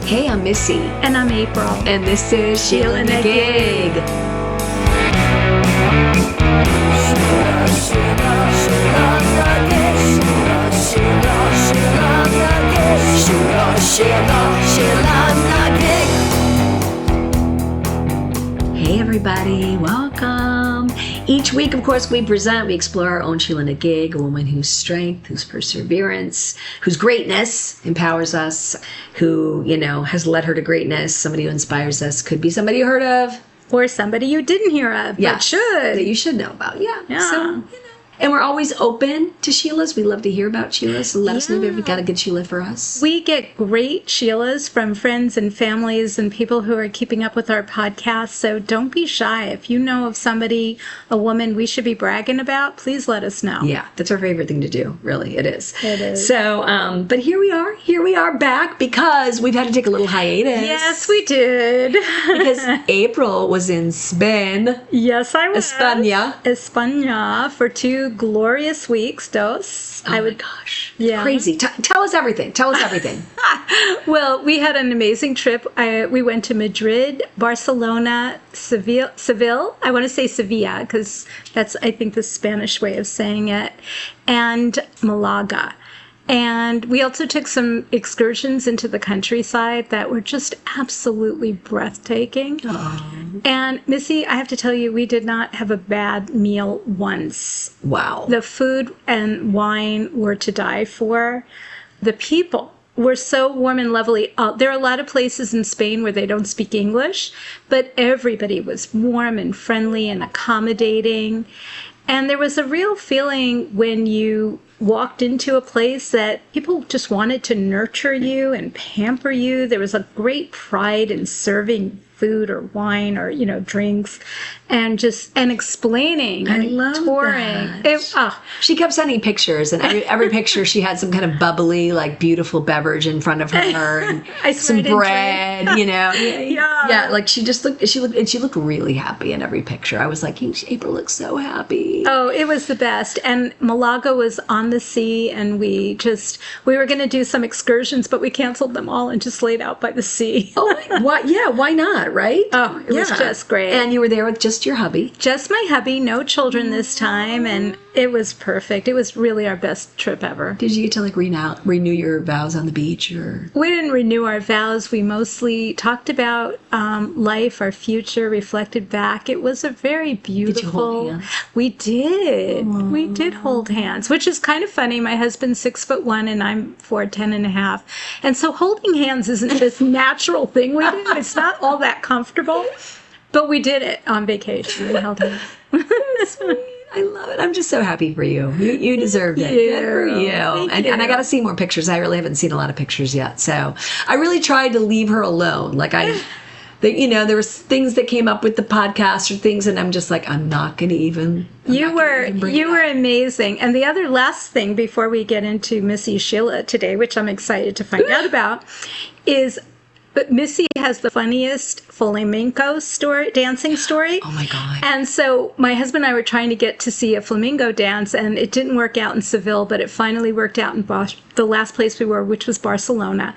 Hey, I'm Missy. And I'm April. And this is SheelaNaGig. Hey everybody, welcome. Each week, of course, we explore our own SheelaNaGig, a woman whose strength, whose perseverance, whose greatness empowers us, who, has led her to greatness, somebody who inspires us, could be somebody you heard of. Or somebody you didn't hear of, but should. That you should know about, yeah. So, And we're always open to Sheilas. We love to hear about Sheilas. So let us know if you've got a good Sheela for us. We get great Sheilas from friends and families and people who are keeping up with our podcast. So don't be shy. If you know of somebody, a woman we should be bragging about, please let us know. Yeah, that's our favorite thing to do. Really, it is. It is. So, but here we are. Here we are back because we've had to take a little hiatus. Yes, we did. Because April was in Spain. Yes, I was. España for 2 glorious weeks, dos. My gosh. Yeah. Crazy. Tell us everything. Well, we had an amazing trip. We went to Madrid, Barcelona, Seville. I want to say Sevilla because that's, I think, the Spanish way of saying it, and Malaga. And we also took some excursions into the countryside that were just absolutely breathtaking. Oh. And Missy, I have to tell you, we did not have a bad meal once. Wow. The food and wine were to die for. The people were so warm and lovely. There are a lot of places in Spain where they don't speak English, but everybody was warm and friendly and accommodating. And there was a real feeling when you walked into a place that people just wanted to nurture you and pamper you. There was a great pride in serving food or wine or, drinks and explaining and touring. She kept sending pictures, and every picture she had some kind of bubbly, beautiful beverage in front of her and some bread, Yeah, like she looked really happy in every picture. I was like, April looks so happy. Oh, it was the best. And Malaga was on the sea, and we were going to do some excursions, but we canceled them all and just laid out by the sea. Why not, right? Oh, it was just great. And you were there with just your hubby? Just my hubby, no children this time, and it was perfect. It was really our best trip ever. Did you get to renew your vows on the beach, or? We didn't renew our vows. We mostly talked about life, our future, reflected back. It was a very beautiful. Did you hold hands? We did. Aww. We did hold hands, which is kind of funny. My husband's 6'1" and I'm 4'10.5", and so holding hands isn't this natural thing we do. It's not all that comfortable, but we did it on vacation. We held hands. Sweet. I love it. I'm just so happy for you. You deserved it. Good for you. And I got to see more pictures. I really haven't seen a lot of pictures yet. So I really tried to leave her alone. There was things that came up with the podcast or things, and I'm just like, I'm not going to even. You were amazing. And the other last thing before we get into Missy Sheela today, which I'm excited to find out about, is. But Missy has the funniest flamenco dancing story. Oh, my God. And so my husband and I were trying to get to see a flamenco dance, and it didn't work out in Seville, but it finally worked out in the last place we were, which was Barcelona.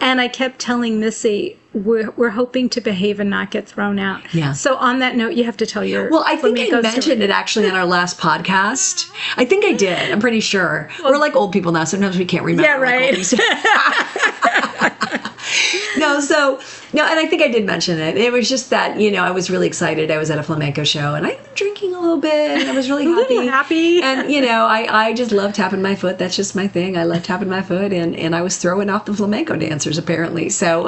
And I kept telling Missy, we're hoping to behave and not get thrown out. Yeah. So on that note, you have to tell your I think I mentioned it actually on our last podcast. I think I did. I'm pretty sure. We're like old people now. Sometimes we can't remember. Yeah, right. And I think I did mention it. It was just that, I was really excited. I was at a flamenco show, and I was drinking a little bit, and I was really happy. And, I just love tapping my foot. That's just my thing. I love tapping my foot, and I was throwing off the flamenco dancers, apparently. So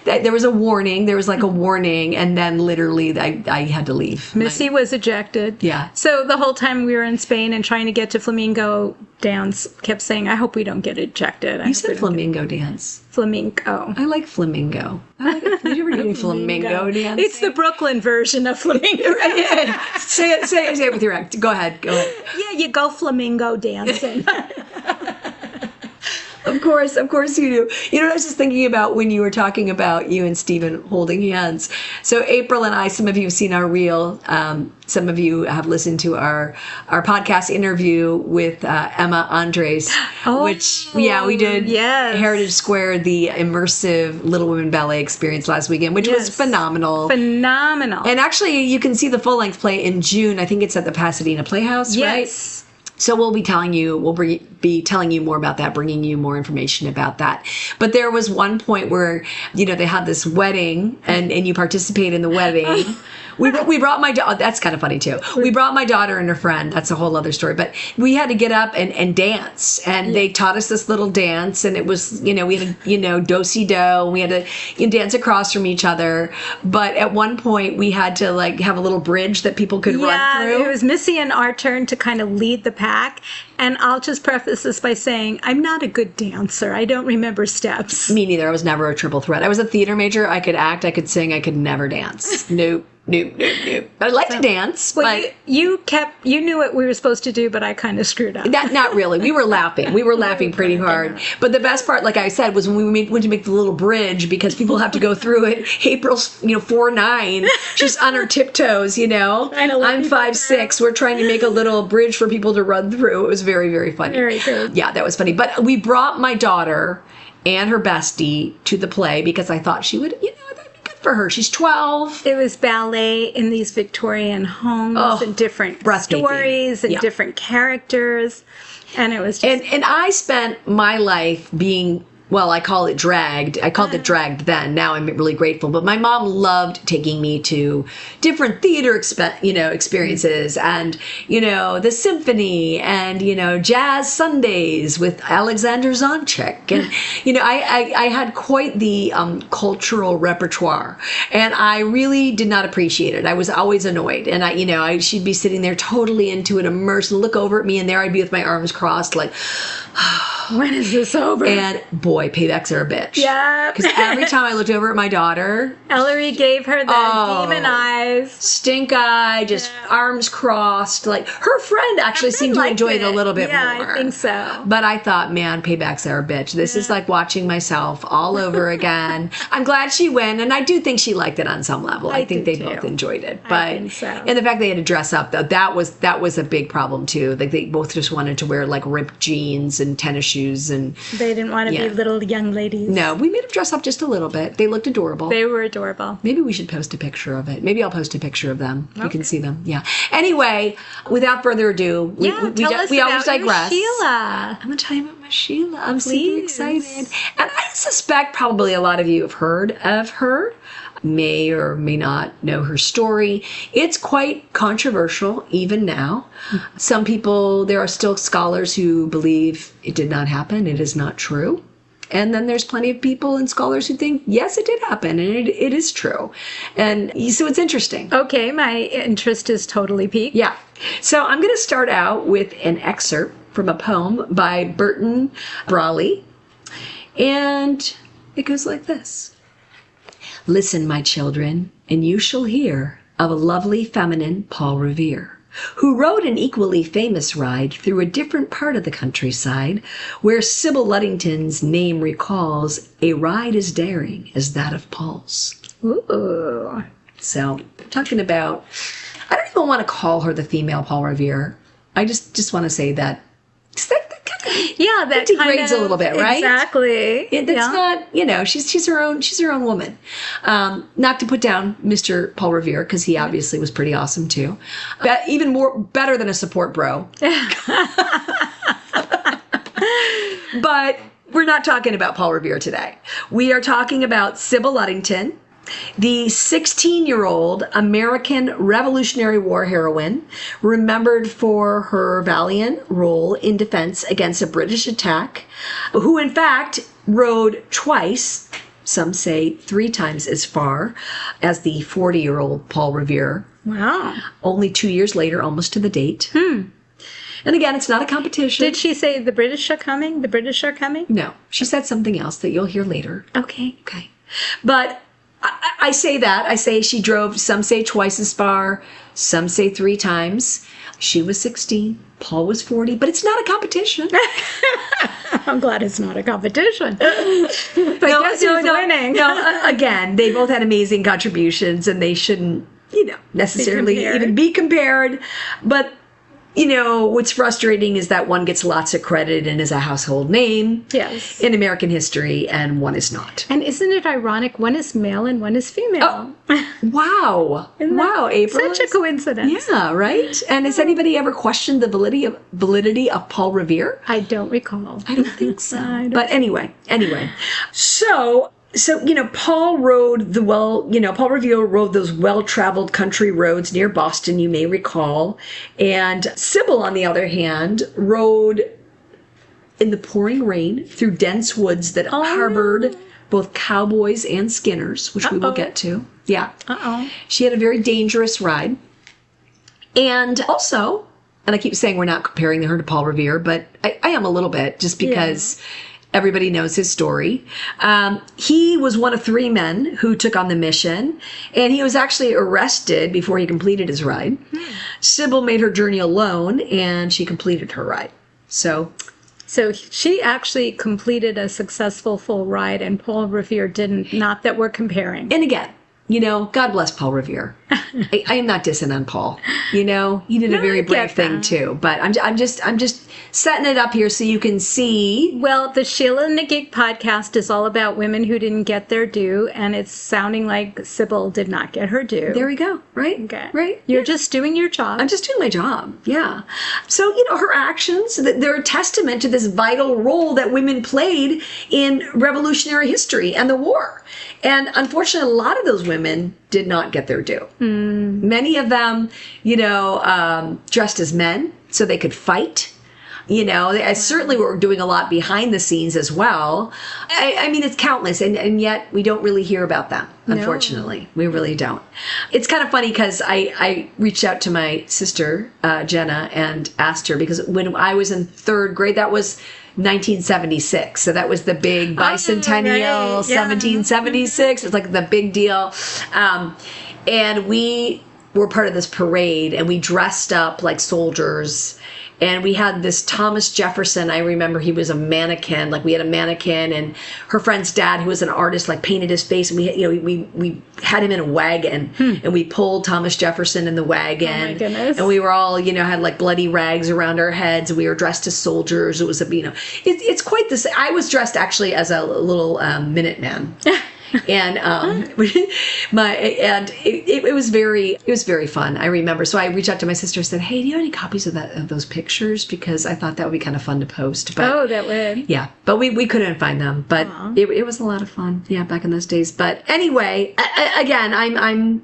there was a warning. There was a warning, and then literally I had to leave. Missy was ejected. Yeah. So the whole time we were in Spain and trying to get to flamenco dance, kept saying, I hope we don't get ejected. You said flamingo dance. Flamenco. I like flamingo. Did you ever do flamingo dance? It's the Brooklyn version of flamingo. Say it with your act. Go ahead. Yeah, you go flamingo dancing. Of course you do. You know what I was just thinking about when you were talking about you and Stephen holding hands? So April and I, some of you have seen our reel. Some of you have listened to our podcast interview with Emma Andres, which we did Heritage Square, the immersive Little Women Ballet experience last weekend, which was phenomenal. Phenomenal. And actually, you can see the full-length play in June. I think it's at the Pasadena Playhouse, right? So we'll be telling you more about that, bringing you more information about that. But there was one point where, they had this wedding and you participate in the wedding. We brought my daughter. That's kind of funny too. We brought my daughter and her friend. That's a whole other story. But we had to get up and dance, and they taught us this little dance, and it was, we had to, do-si-do, and we had to dance across from each other. But at one point, we had to have a little bridge that people could run through. It was Missy and our turn to kind of lead the pack. And I'll just preface this by saying I'm not a good dancer. I don't remember steps. Me neither. I was never a triple threat. I was a theater major. I could act. I could sing. I could never dance. Nope. But I like to dance. Well, but you knew what we were supposed to do, but I kind of screwed up. Not really. We were laughing. We were laughing pretty hard. But the best part, like I said, was when we went to make the little bridge, because people have to go through it. April's, 4'9", just on her tiptoes, I'm 5'6". We're trying to make a little bridge for people to run through. It was very, very funny. Very good. Yeah, that was funny. But we brought my daughter and her bestie to the play because I thought she would, for her. She's 12. It was ballet in these Victorian homes and different stories and different characters. And it was just... And I spent my life being... Well, I call it dragged. I called it dragged then. Now I'm really grateful. But my mom loved taking me to different theater experiences and, the symphony and, jazz Sundays with Alexander Zonchek. And, I had quite the cultural repertoire. And I really did not appreciate it. I was always annoyed. And, she'd be sitting there totally into it, immersed, and look over at me. And there I'd be with my arms crossed like... When is this over? And boy, paybacks are a bitch. Yeah. Because every time I looked over at my daughter, Ellery gave her the demon eyes. Stink eye, just arms crossed. Like her friend actually seemed to enjoy it a little bit more. Yeah, I think so. But I thought, man, paybacks are a bitch. This is like watching myself all over again. I'm glad she went, and I do think she liked it on some level. I think they both enjoyed it. But I think so. And the fact they had to dress up, though, that was a big problem too. Like they both just wanted to wear like ripped jeans and tennis shoes. And they didn't want to be little young ladies. No, we made them dress up just a little bit. They looked adorable. They were adorable. Maybe we should post a picture of it. Maybe I'll post a picture of them. Okay. You can see them. Yeah. Anyway, without further ado, we always digress. Sheela. I'm going to tell you about my Sheela. I'm super excited. And I suspect probably a lot of you have heard of her. May or may not know her story. It's quite controversial even now. Some people, there are still scholars who believe it did not happen. It is not true. And then there's plenty of people and scholars who think, yes, it did happen, and it is true. And so it's interesting. Okay, my interest is totally piqued. Yeah. So I'm going to start out with an excerpt from a poem by Burton Brawley. And it goes like this. Listen, my children, and you shall hear of a lovely feminine Paul Revere, who rode an equally famous ride through a different part of the countryside, where Sybil Ludington's name recalls a ride as daring as that of Paul's. Ooh. So, talking about, I don't even want to call her the female Paul Revere. I just want to say that that degrades a little bit, right? Exactly. That's not, she's her own woman. Not to put down Mr. Paul Revere, because he obviously was pretty awesome too. But even better than a support bro. But we're not talking about Paul Revere today. We are talking about Sybil Ludington, the 16-year-old American Revolutionary War heroine, remembered for her valiant role in defense against a British attack, who in fact rode twice, some say 3 times as far, as the 40-year-old Paul Revere. Wow. Only 2 years later, almost to the date. And again, it's not a competition. Did she say the British are coming? The British are coming? No. She said something else that you'll hear later. Okay. But I say that. I say she drove, some say twice as far, some say 3 times. She was 16. Paul was 40, but it's not a competition. I'm glad it's not a competition. But guess who's winning? No, again, they both had amazing contributions, and they shouldn't, necessarily even be compared. But, what's frustrating is that one gets lots of credit and is a household name in American history, and one is not. And isn't it ironic? One is male and one is female. Oh, wow. Wow, April. Such a coincidence. Yeah, right? And has anybody ever questioned the validity of Paul Revere? I don't recall. I don't think so. But anyway. So, Paul Paul Revere rode those well-traveled country roads near Boston, you may recall. And Sybil, on the other hand, rode in the pouring rain through dense woods that harbored both cowboys and skinners, which we will get to. Yeah. She had a very dangerous ride. And also, and I keep saying we're not comparing her to Paul Revere, but I am a little bit, just because... Everybody knows his story. He was one of 3 men who took on the mission, and he was actually arrested before he completed his ride. Sybil made her journey alone, and she completed her ride. So she actually completed a successful full ride, and Paul Revere didn't. Not that we're comparing. And again, God bless Paul Revere. I am not dissing on Paul. He did a very brave thing too. But I'm just setting it up here so you can see. Well, the SheelaNaGig podcast is all about women who didn't get their due, and it's sounding like Sybil did not get her due. There we go. Right. Okay. Right. You're just doing your job. I'm just doing my job. Yeah. So her actions, they're a testament to this vital role that women played in revolutionary history and the war. And unfortunately, a lot of those women did not get their due. Many of them, dressed as men so they could fight. They certainly were doing a lot behind the scenes as well. I mean, it's countless, and yet we don't really hear about them, unfortunately. No. We really don't. It's kind of funny because I reached out to my sister, Jenna, and asked her, because when I was in 3rd grade, that was 1976. So that was the big bicentennial, 1776. It's like the big deal. And we were part of this parade, and we dressed up like soldiers. And we had this Thomas Jefferson. I remember he was a mannequin. Like, we had a mannequin, and her friend's dad, who was an artist, like, painted his face. And we had him in a wagon, and we pulled Thomas Jefferson in the wagon. Oh my goodness! And we were all, had like bloody rags around our heads. We were dressed as soldiers. It was it's quite this. I was dressed actually as a little Minuteman. And it was very fun. I remember. So I reached out to my sister and said, "Hey, do you have any copies of those pictures? Because I thought that would be kind of fun to post." But, that would. Yeah, but we couldn't find them. But it was a lot of fun. Yeah, back in those days. But anyway, again, I'm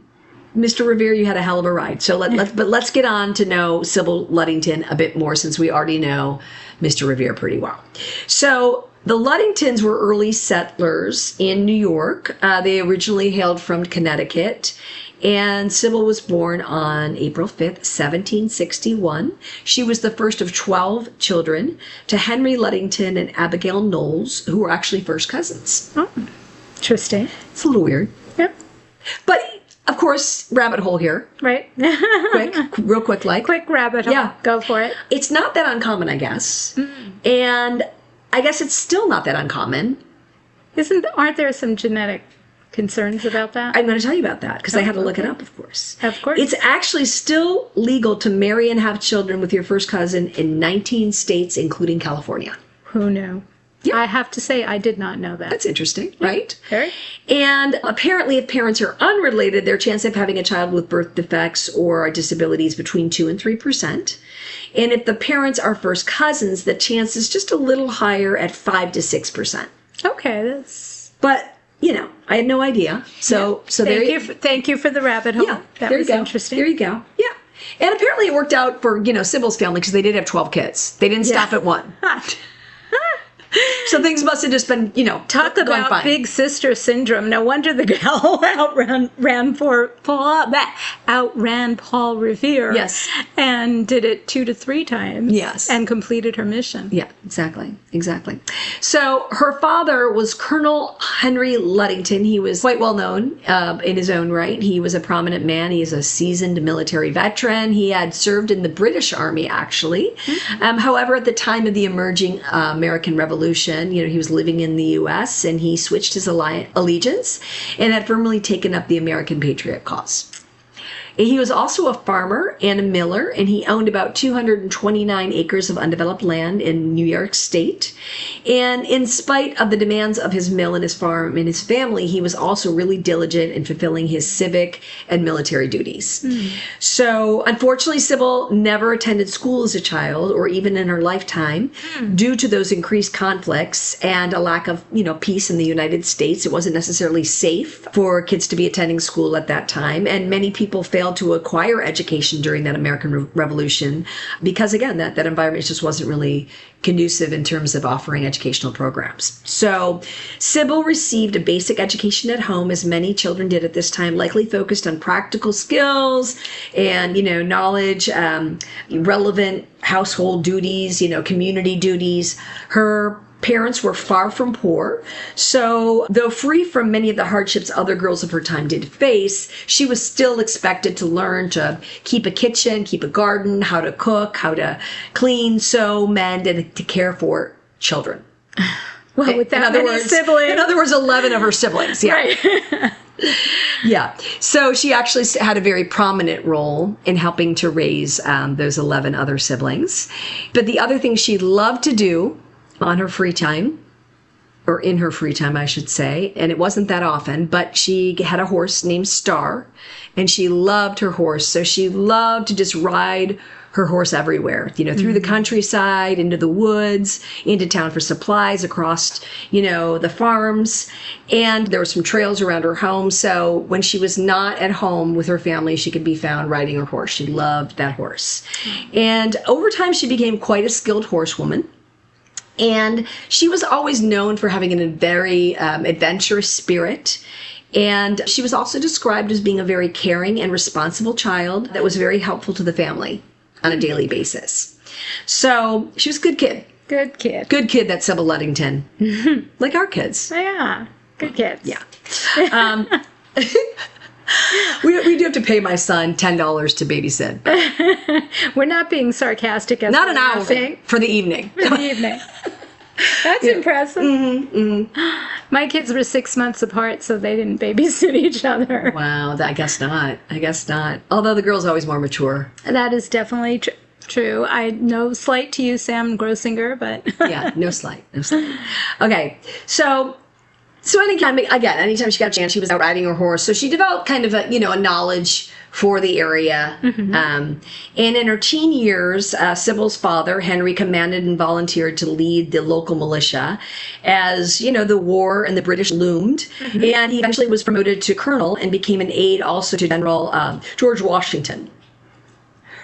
Mr. Revere. You had a hell of a ride. So let's get on to know Sybil Ludington a bit more, since we already know Mr. Revere pretty well. So. The Luddingtons were early settlers in New York. They originally hailed from Connecticut, and Sybil was born on April 5th, 1761. She was the first of 12 children to Henry Luddington and Abigail Knowles, who were actually first cousins. Oh, interesting. It's a little weird. Yep. But, of course, rabbit hole here. Right. Real quick like. Quick rabbit hole. Yeah. Go for it. It's not that uncommon, I guess. And I guess it's still not that uncommon. Aren't there some genetic concerns about that? I'm going to tell you about that, because I had to look it up, of course. Of course. It's actually still legal to marry and have children with your first cousin in 19 states, including California. Who knew? Yeah. I have to say, I did not know that. That's interesting, right? Very. And apparently, if parents are unrelated, their chance of having a child with birth defects or disabilities between 2 and 3%. And if the parents are first cousins, the chance is just a little higher at 5 to 6%. Okay, that's. But I had no idea. So thank you for the rabbit hole. Yeah, that was interesting. There you go. Yeah. And apparently, it worked out for Sybil's family, because they did have 12 kids. They didn't stop at 1. So things must have just been, Talk about fine. big sister syndrome. No wonder the gal outran Paul Revere. Yes. And did it 2 to 3 times. Yes. And completed her mission. Yeah, exactly. So her father was Colonel Henry Luddington. He was quite well known in his own right. He was a prominent man. He is a seasoned military veteran. He had served in the British Army, actually. However, at the time of the emerging American Revolution, he was living in the U.S. and he switched his allegiance and had firmly taken up the American patriot cause. He was also a farmer and a miller, and he owned about 229 acres of undeveloped land in New York State. And in spite of the demands of his mill and his farm and his family, he was also really diligent in fulfilling his civic and military duties. So, unfortunately, Sybil never attended school as a child or even in her lifetime due to those increased conflicts and a lack of, peace in the United States. It wasn't necessarily safe for kids to be attending school at that time, and many people failed to acquire education during that American Revolution because, again, that environment just wasn't really conducive in terms of offering educational programs. So Sybil received a basic education at home, as many children did at this time, likely focused on practical skills and, knowledge, relevant household duties, community duties. Her parents were far from poor, so though free from many of the hardships other girls of her time did face, she was still expected to learn to keep a kitchen, keep a garden, how to cook, how to clean, sew, mend, and to care for children. Well, with that many siblings. In other words, 11 of her siblings. Yeah. Right. Yeah. So she actually had a very prominent role in helping to raise those 11 other siblings. But the other thing she loved to do on her free time, or in her free time, I should say, and it wasn't that often, but she had a horse named Star, and she loved her horse. So she loved to just ride her horse everywhere, through the countryside, into the woods, into town for supplies, across, the farms. And there were some trails around her home. So when she was not at home with her family, she could be found riding her horse. She loved that horse. And over time, she became quite a skilled horsewoman. And she was always known for having a very adventurous spirit. And she was also described as being a very caring and responsible child that was very helpful to the family on a daily basis. So she was a good kid. Good kid. Good kid, that Sybil Ludington. Like our kids. Yeah. Good kids. Yeah. We do have to pay my son $10 to babysit. We're not being sarcastic. Not an hour for the evening. For the evening. That's impressive. My kids were 6 months apart, so they didn't babysit each other. Wow, I guess not. Although the girl's always more mature. That is definitely true. No slight to you, Sam Grossinger, but... Yeah, no slight. Okay, so anytime she got a chance, she was out riding her horse. So she developed kind of a knowledge for the area. And in her teen years, Sybil's father, Henry, commanded and volunteered to lead the local militia as, the war and the British loomed. And he eventually was promoted to colonel and became an aide also to General George Washington.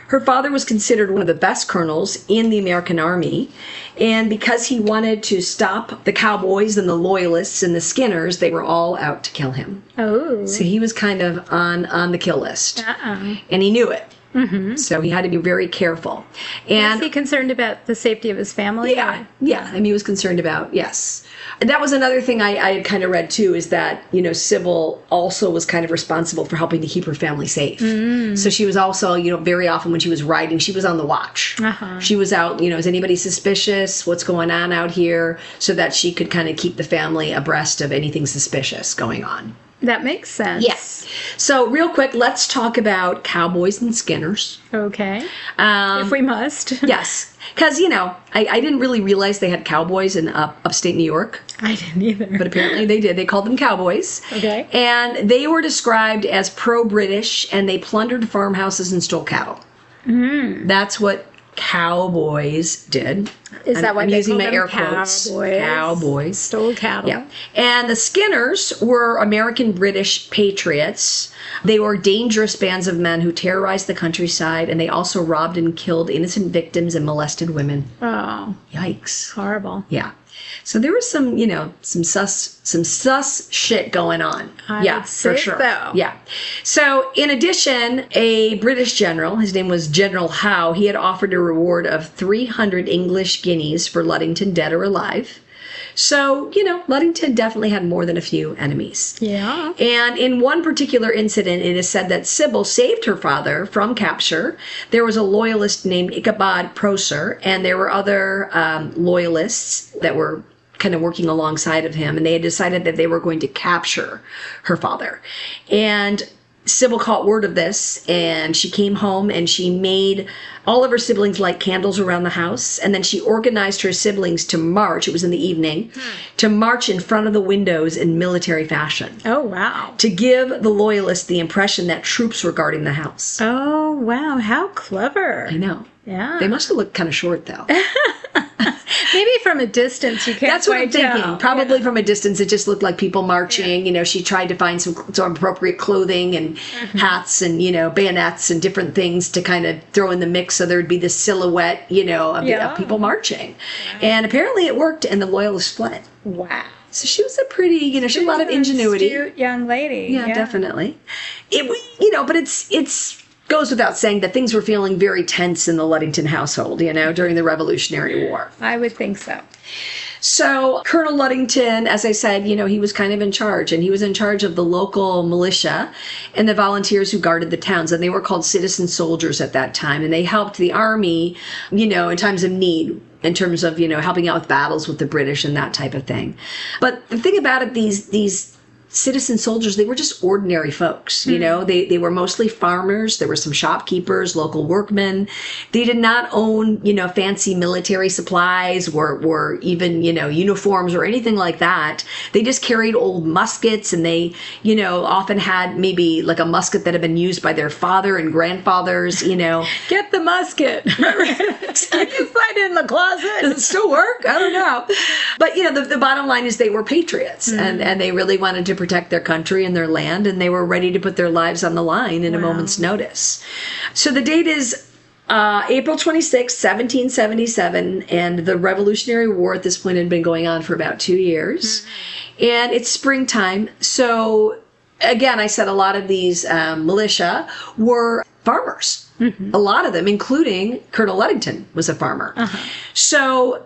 Her father was considered one of the best colonels in the American Army, and because he wanted to stop the cowboys and the loyalists and the Skinners, they were all out to kill him. Oh. So he was kind of on the kill list. And he knew it. So he had to be very careful. And was he concerned about the safety of his family? Yeah. I mean, he was concerned about, yes. And that was another thing I had kind of read, too, is that, Sybil also was kind of responsible for helping to keep her family safe. So she was also, very often when she was riding, she was on the watch. She was out, is anybody suspicious? What's going on out here? So that she could kind of keep the family abreast of anything suspicious going on. That makes sense. Yes. So real quick, let's talk about cowboys and Skinners. Okay. If we must. Yes. Because, I didn't really realize they had cowboys in upstate New York. I didn't either. But apparently they did. They called them cowboys. Okay. And they were described as pro-British, and they plundered farmhouses and stole cattle. That's what cowboys did. Is that why I'm they using call my them air quotes? Cowboys. Stole cattle. Yeah. And the Skinners were American-British patriots. They were dangerous bands of men who terrorized the countryside, and they also robbed and killed innocent victims and molested women. Oh. Yikes. Horrible. Yeah. So there was some, some sus shit going on. I would say for sure. So. Yeah. So in addition, a British general, his name was General Howe, he had offered a reward of 300 English guineas for Luddington, dead or alive. So, Luddington definitely had more than a few enemies. Yeah. And in one particular incident, it is said that Sybil saved her father from capture. There was a loyalist named Ichabod Prosser, and there were other loyalists that were kind of working alongside of him, and they had decided that they were going to capture her father. And Sybil caught word of this, and she came home and she made all of her siblings light candles around the house, and then she organized her siblings to march, it was in the evening, to march in front of the windows in military fashion. Oh, wow. To give the loyalists the impression that troops were guarding the house. Oh, wow. How clever. I know. Yeah. They must have looked kind of short, though. Maybe from a distance you can't. That's what I'm thinking. Tell. Probably from a distance, it just looked like people marching. Yeah. She tried to find some appropriate clothing and hats and bayonets and different things to kind of throw in the mix, so there'd be this silhouette, of people marching. Wow. And apparently it worked, and the loyalists fled. Wow. So she was a pretty, she had a lot of ingenuity. Astute young lady. Yeah, definitely. But it's goes without saying that things were feeling very tense in the Luddington household, during the Revolutionary War. I would think so. So Colonel Luddington, as I said, he was kind of in charge, and he was in charge of the local militia and the volunteers who guarded the towns, and they were called citizen soldiers at that time, and they helped the army, in times of need, in terms of, helping out with battles with the British and that type of thing. But the thing about it, these citizen soldiers, they were just ordinary folks, they were mostly farmers. There were some shopkeepers, local workmen. They did not own, fancy military supplies or even, uniforms or anything like that. They just carried old muskets, and they, often had maybe like a musket that had been used by their father and grandfathers, Get the musket. You find it in the closet. Does it still work? I don't know. But, the bottom line is they were patriots, and they really wanted to protect their country and their land, and they were ready to put their lives on the line in a moment's notice. So the date is April 26, 1777, and the Revolutionary War at this point had been going on for about 2 years. And it's springtime. So again, I said a lot of these militia were farmers. A lot of them, including Colonel Luddington, was a farmer. So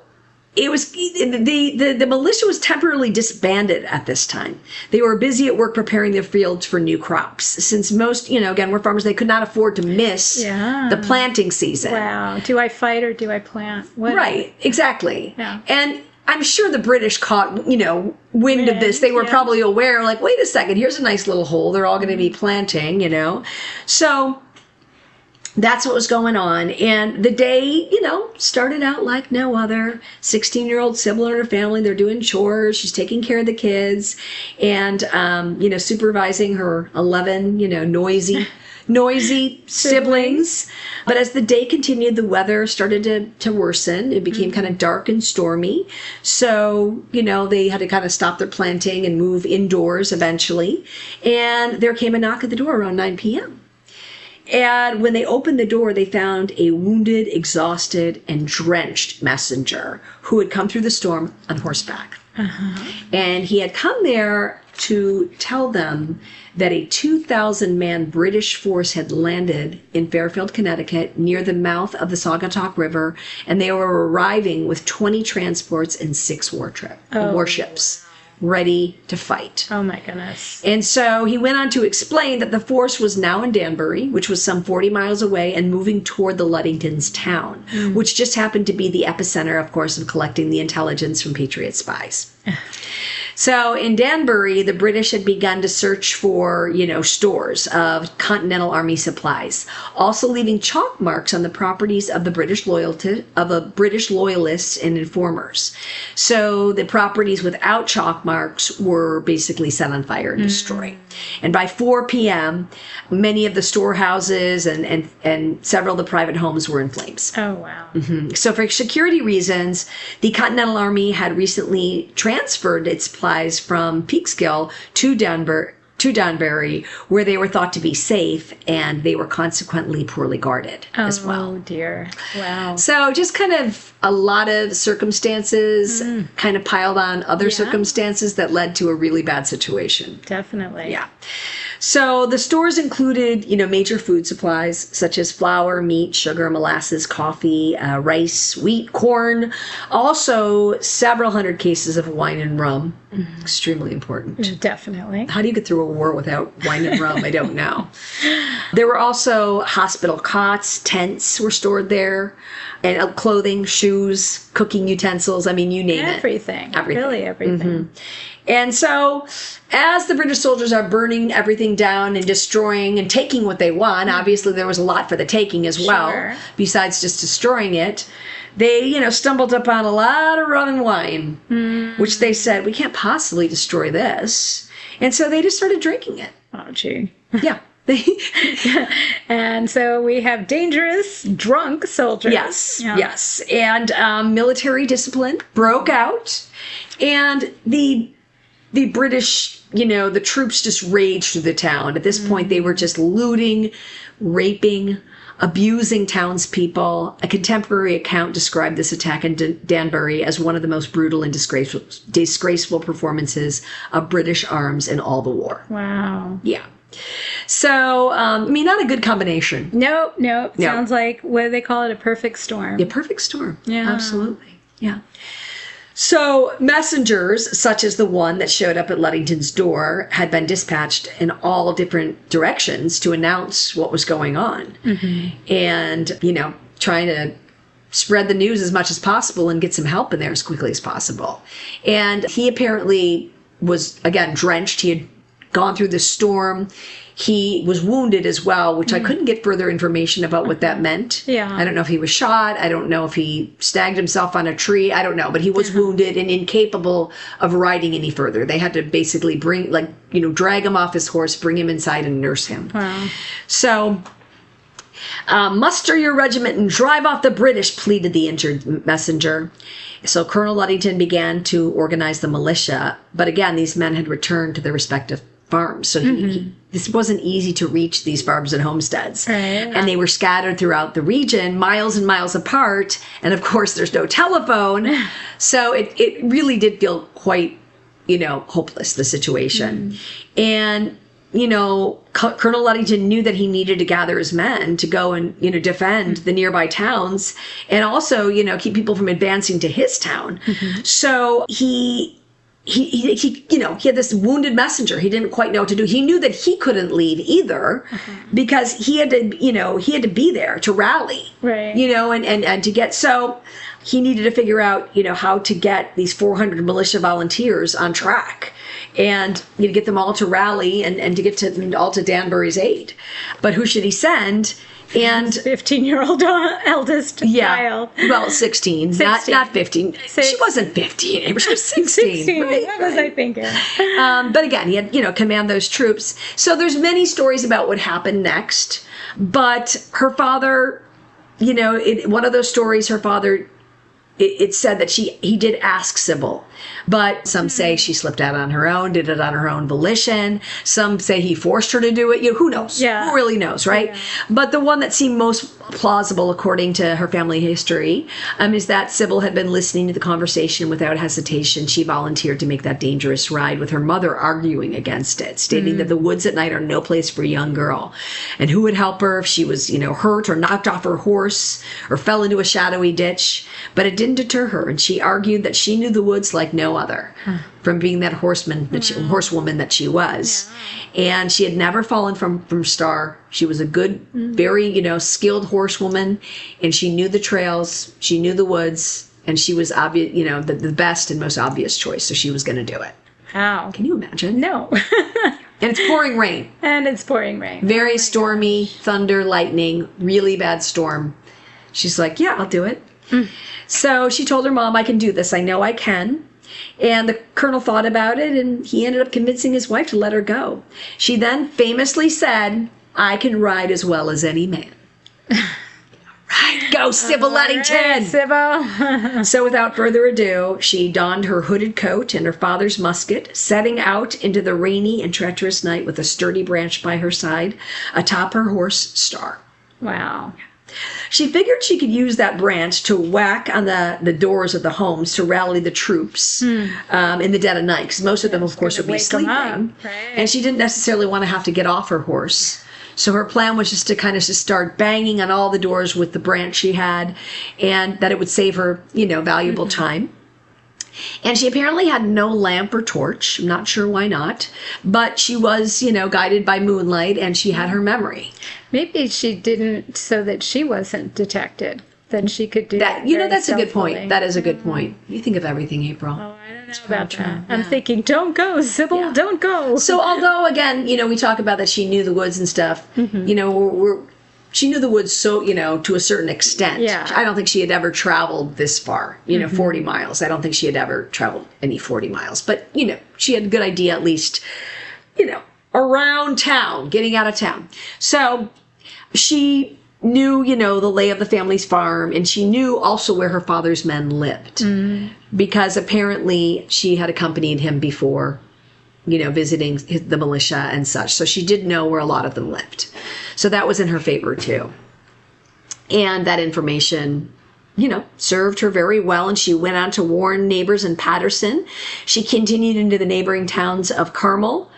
it was the militia was temporarily disbanded at this time. They were busy at work preparing their fields for new crops. Since most, again, were farmers, they could not afford to miss the planting season. Wow. Do I fight or do I plant? Right. Exactly. Yeah. And I'm sure the British caught, wind of this. They were probably aware, like, wait a second, here's a nice little hole. They're all going to be planting, So that's what was going on. And the day, started out like no other. 16-year-old Sybil and her family, they're doing chores. She's taking care of the kids and, supervising her 11, noisy siblings. But as the day continued, the weather started to worsen. It became kind of dark and stormy. So, they had to kind of stop their planting and move indoors eventually. And there came a knock at the door around 9 p.m. And when they opened the door, they found a wounded, exhausted, and drenched messenger who had come through the storm on horseback. And he had come there to tell them that a 2,000-man British force had landed in Fairfield, Connecticut, near the mouth of the Saugatuck River, and they were arriving with 20 transports and 6 warships. Ready to fight. Oh my goodness. And so he went on to explain that the force was now in Danbury, which was some 40 miles away, and moving toward the Luddingtons' town, which just happened to be the epicenter, of course, of collecting the intelligence from Patriot spies. So in Danbury, the British had begun to search for, stores of Continental Army supplies, also leaving chalk marks on the properties of the British loyalists and informers. So the properties without chalk marks were basically set on fire and destroyed. And by 4 p.m., many of the storehouses and several of the private homes were in flames. Oh, wow. So for security reasons, the Continental Army had recently transferred its supplies from Peekskill to to Danbury, where they were thought to be safe, and they were consequently poorly guarded as well. Oh, dear. Wow. So just kind of a lot of circumstances kind of piled on other circumstances that led to a really bad situation. Definitely. Yeah. So the stores included, major food supplies such as flour, meat, sugar, molasses, coffee, rice, wheat, corn. Also, several hundred cases of wine and rum. Extremely important. Definitely. How do you get through a war without wine and rum? I don't know. There were also hospital cots, tents were stored there, and clothing, shoes, cooking utensils. I mean, you name it. Everything. Really everything. And so, as the British soldiers are burning everything down and destroying and taking what they want, obviously there was a lot for the taking as well, besides just destroying it, they, stumbled upon a lot of rum and wine, which they said, we can't possibly destroy this. And so they just started drinking it. Oh, gee. Yeah. And so we have dangerous, drunk soldiers. Yes. And military discipline broke out. And the British, the troops just raged through the town. At this point, they were just looting, raping, abusing townspeople. A contemporary account described this attack in Danbury as one of the most brutal and disgraceful performances of British arms in all the war. Wow. Yeah. So, not a good combination. Nope. Sounds like, what do they call it? A perfect storm. A perfect storm. Yeah. Absolutely. Yeah. So messengers, such as the one that showed up at Luddington's door, had been dispatched in all different directions to announce what was going on. And, trying to spread the news as much as possible and get some help in there as quickly as possible. And he apparently was, again, drenched. He had gone through the storm. He was wounded as well, which I couldn't get further information about what that meant. Yeah. I don't know if he was shot. I don't know if he snagged himself on a tree. I don't know. But he was wounded and incapable of riding any further. They had to basically drag him off his horse, bring him inside and nurse him. Wow. So, muster your regiment and drive off the British, pleaded the injured messenger. So Colonel Luddington began to organize the militia. But again, these men had returned to their respective farms. So this wasn't easy to reach these farms and homesteads. Right. And they were scattered throughout the region, miles and miles apart. And of course, there's no telephone. So it really did feel quite, hopeless, the situation. And, Colonel Luddington knew that he needed to gather his men to go and, defend the nearby towns and also, keep people from advancing to his town. So he had this wounded messenger. He didn't quite know what to do. He knew that he couldn't leave either because he had to be there to rally, right. And to get, so he needed to figure out, how to get these 400 militia volunteers on track and get them all to rally and to get all to Danbury's aid. But who should he send? And 15-year-old eldest child. Well, 16. Not 15. She wasn't 15. She was 16. Right? What was I thinking? But again, he had, command those troops. So there's many stories about what happened next. But her father, one of those stories, her father, it said that he did ask Sybil. But some say she slipped out on her own, did it on her own volition. Some say he forced her to do it. Who knows? Yeah. Who really knows, right? Yeah. But the one that seemed most plausible, according to her family history, is that Sybil had been listening to the conversation without hesitation. She volunteered to make that dangerous ride with her mother arguing against it, stating that the woods at night are no place for a young girl. And who would help her if she was, hurt or knocked off her horse or fell into a shadowy ditch? But it didn't deter her, and she argued that she knew the woods like no other from being that horsewoman that she was. Yeah. And she had never fallen from star. She was a good, very, skilled horsewoman, and she knew the trails, she knew the woods, and she was obvious, the best and most obvious choice. So she was going to do it. Wow. Can you imagine? No. And it's pouring rain. Very stormy, thunder, lightning, really bad storm. She's like, yeah, I'll do it. So she told her mom, I can do this. I know I can. And the colonel thought about it, and he ended up convincing his wife to let her go. She then famously said, I can ride as well as any man. Go, Sybil Ludington! Right, Sybil. So without further ado, she donned her hooded coat and her father's musket, setting out into the rainy and treacherous night with a sturdy branch by her side, atop her horse Star. Wow. She figured she could use that branch to whack on the doors of the homes to rally the troops in the dead of night, because most of them, of course, would be sleeping. Right. And she didn't necessarily want to have to get off her horse. So her plan was just to kind of just start banging on all the doors with the branch she had, and that it would save her, valuable time. And she apparently had no lamp or torch. I'm not sure why not. But she was, guided by moonlight, and she had her memory. Maybe she didn't so that she wasn't detected. Then she could do that. That's a good point. That is a good point. You think of everything, April. Oh, I don't know about that. I'm thinking, don't go, Sybil, don't go. So although, again, we talk about that she knew the woods and stuff, she knew the woods to a certain extent. Yeah. I don't think she had ever traveled this far, 40 miles. I don't think she had ever traveled any 40 miles. But, she had a good idea at least, around town, getting out of town. So she knew, the lay of the family's farm, and she knew also where her father's men lived. Because apparently she had accompanied him before, visiting the militia and such. So she did know where a lot of them lived. So that was in her favor, too. And that information, served her very well. And she went on to warn neighbors in Patterson. She continued into the neighboring towns of Carmel,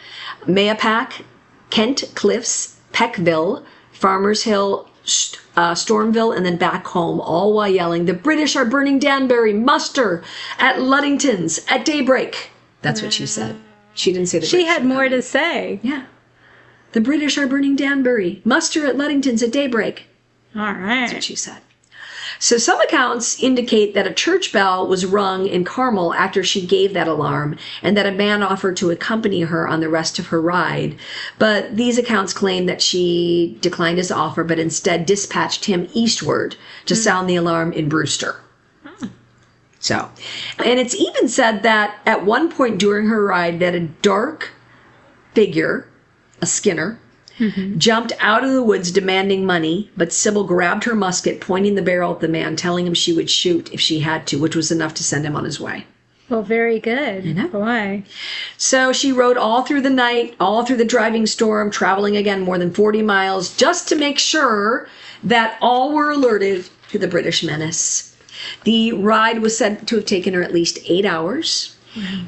Mayapack, Kent Cliffs, Peckville, Farmers Hill, Stormville, and then back home, all while yelling, "The British are burning Danbury! Muster! At Luddington's! At daybreak!" That's what she said. She didn't say the She British had more to say. Yeah. "The British are burning Danbury. Muster at Luddington's at daybreak." All right. That's what she said. So some accounts indicate that a church bell was rung in Carmel after she gave that alarm, and that a man offered to accompany her on the rest of her ride. But these accounts claim that she declined his offer, but instead dispatched him eastward to sound the alarm in Brewster. So, and it's even said that at one point during her ride that a dark figure, a Skinner, jumped out of the woods demanding money, but Sybil grabbed her musket, pointing the barrel at the man, telling him she would shoot if she had to, which was enough to send him on his way. Well, very good. Boy. So she rode all through the night, all through the driving storm, traveling again more than 40 miles, just to make sure that all were alerted to the British menace. The ride was said to have taken her at least 8 hours.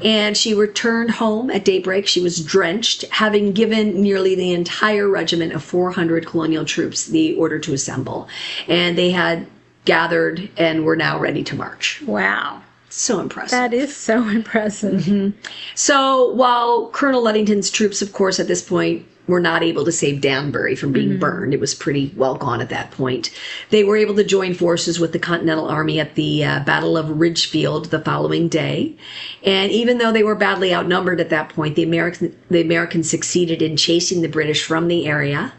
And she returned home at daybreak. She was drenched, having given nearly the entire regiment of 400 Colonial troops the order to assemble. And they had gathered and were now ready to march. Wow. So impressive. That is so impressive. So while Colonel Luddington's troops, of course, at this point, were not able to save Danbury from being burned. It was pretty well gone at that point. They were able to join forces with the Continental Army at the Battle of Ridgefield the following day. And even though they were badly outnumbered at that point, the Americans succeeded in chasing the British from the area.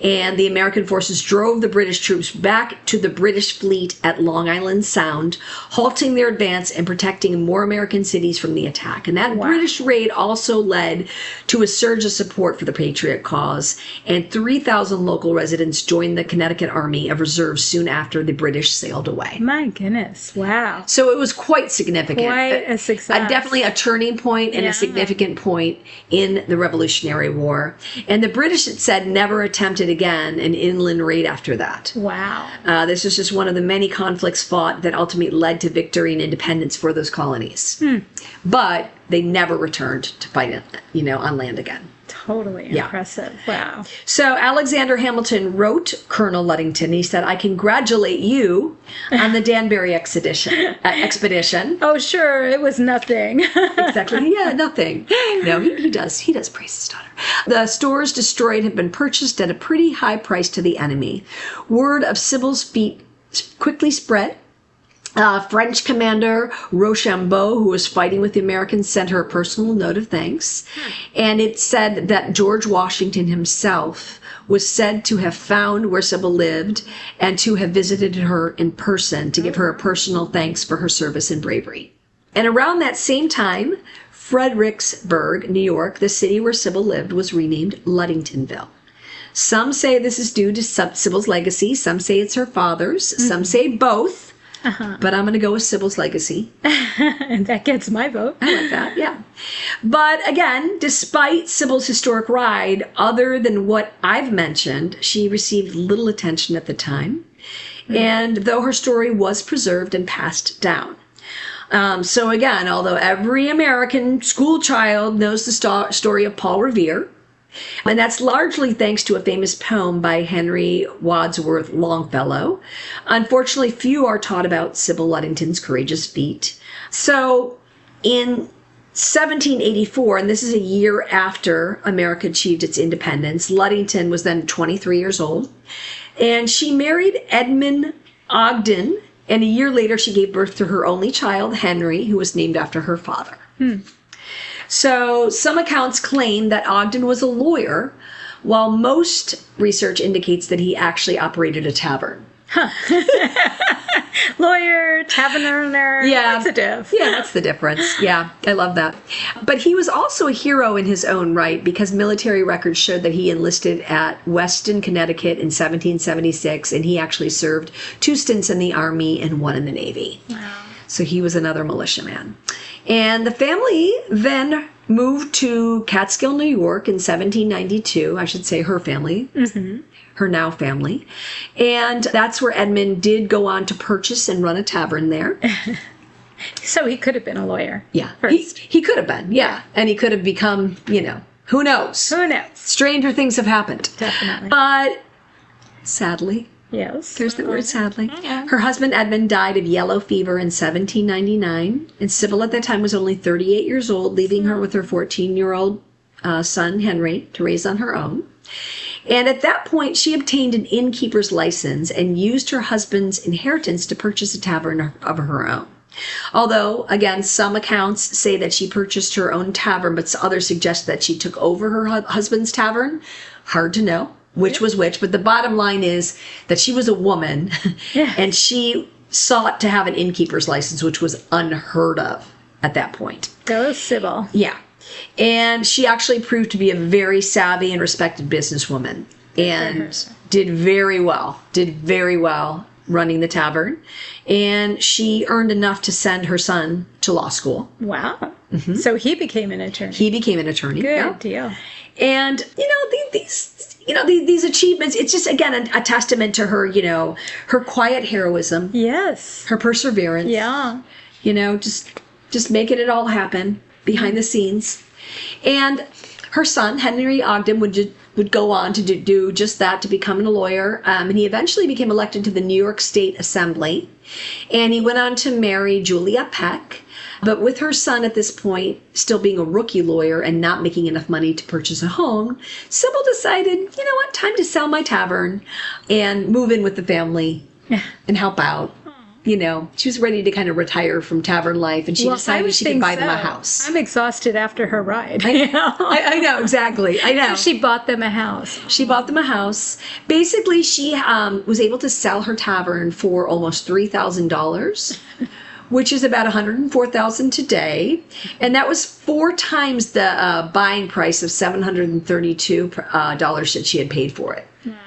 And the American forces drove the British troops back to the British fleet at Long Island Sound, halting their advance and protecting more American cities from the attack. And that British raid also led to a surge of support for the Patriot cause, and 3,000 local residents joined the Connecticut Army of Reserve soon after the British sailed away. My goodness, wow. So it was quite significant. Quite a success. Definitely a turning point and a significant point in the Revolutionary War. And the British, it said, never attempted again an inland raid after that. Wow. This was just one of the many conflicts fought that ultimately led to victory and independence for those colonies. But they never returned to fight, on land again. Totally impressive. Wow. So Alexander Hamilton wrote Colonel Luddington. He said, "I congratulate you on the Danbury expedition." Oh, sure. It was nothing. Exactly. Yeah, nothing. No, he does praise his daughter. The stores destroyed had been purchased at a pretty high price to the enemy. Word of Sybil's feat quickly spread. French commander Rochambeau, who was fighting with the Americans, sent her a personal note of thanks. And it said that George Washington himself was said to have found where Sybil lived and to have visited her in person to give her a personal thanks for her service and bravery. And around that same time, Fredericksburg, New York, the city where Sybil lived, was renamed Ludingtonville. Some say this is due to Sybil's legacy. Some say it's her father's. Some say both. But I'm going to go with Sybil's legacy. And that gets my vote. I like that, yeah. But again, despite Sybil's historic ride, other than what I've mentioned, she received little attention at the time. And though her story was preserved and passed down. So again, although every American school child knows the story of Paul Revere, and that's largely thanks to a famous poem by Henry Wadsworth Longfellow. Unfortunately, few are taught about Sybil Ludington's courageous feat. So in 1784, and this is a year after America achieved its independence, Luddington was then 23 years old, and she married Edmund Ogden, and a year later she gave birth to her only child, Henry, who was named after her father. So some accounts claim that Ogden was a lawyer, while most research indicates that he actually operated a tavern. Lawyer, taverner. Yeah. What's the diff? Yeah, that's the difference. Yeah, I love that. But he was also a hero in his own right because military records showed that he enlisted at Weston, Connecticut in 1776, and he actually served 2 stints in the Army and 1 in the Navy. Wow. So he was another militiaman. And the family then moved to Catskill, New York in 1792. I should say her family, her now family. And that's where Edmund did go on to purchase and run a tavern there. So he could have been a lawyer. Yeah, he could have been, yeah. And he could have become, who knows? Who knows? Stranger things have happened. Definitely. But sadly, yes. There's the word sadly. Her husband Edmund died of yellow fever in 1799, and Sybil at that time was only 38 years old, leaving her with her 14-year-old son, Henry, to raise on her own. And at that point, she obtained an innkeeper's license and used her husband's inheritance to purchase a tavern of her own. Although, again, some accounts say that she purchased her own tavern, but others suggest that she took over her husband's tavern. Hard to know which was which, but the bottom line is that she was a woman and she sought to have an innkeeper's license, which was unheard of at that point. Go Sybil. Yeah. And she actually proved to be a very savvy and respected businesswoman and did very well running the tavern. And she earned enough to send her son to law school. Wow. So he became an attorney. He became an attorney. Good deal. And, these achievements, it's just, again, a testament to her, her quiet heroism. Yes. Her perseverance. Yeah. Just making it all happen behind the scenes. And her son, Henry Ogden, would go on to do just that, to become a lawyer. And he eventually became elected to the New York State Assembly. And he went on to marry Julia Peck. But with her son at this point still being a rookie lawyer and not making enough money to purchase a home, Sybil decided, you know what, time to sell my tavern and move in with the family and help out. She was ready to kind of retire from tavern life, and she decided she could buy them a house. I'm exhausted after her ride. I know, exactly. I know. She bought them a house. She bought them a house. Basically, she was able to sell her tavern for almost $3,000, which is about $104,000 today. And that was 4 times the buying price of $732 that she had paid for it.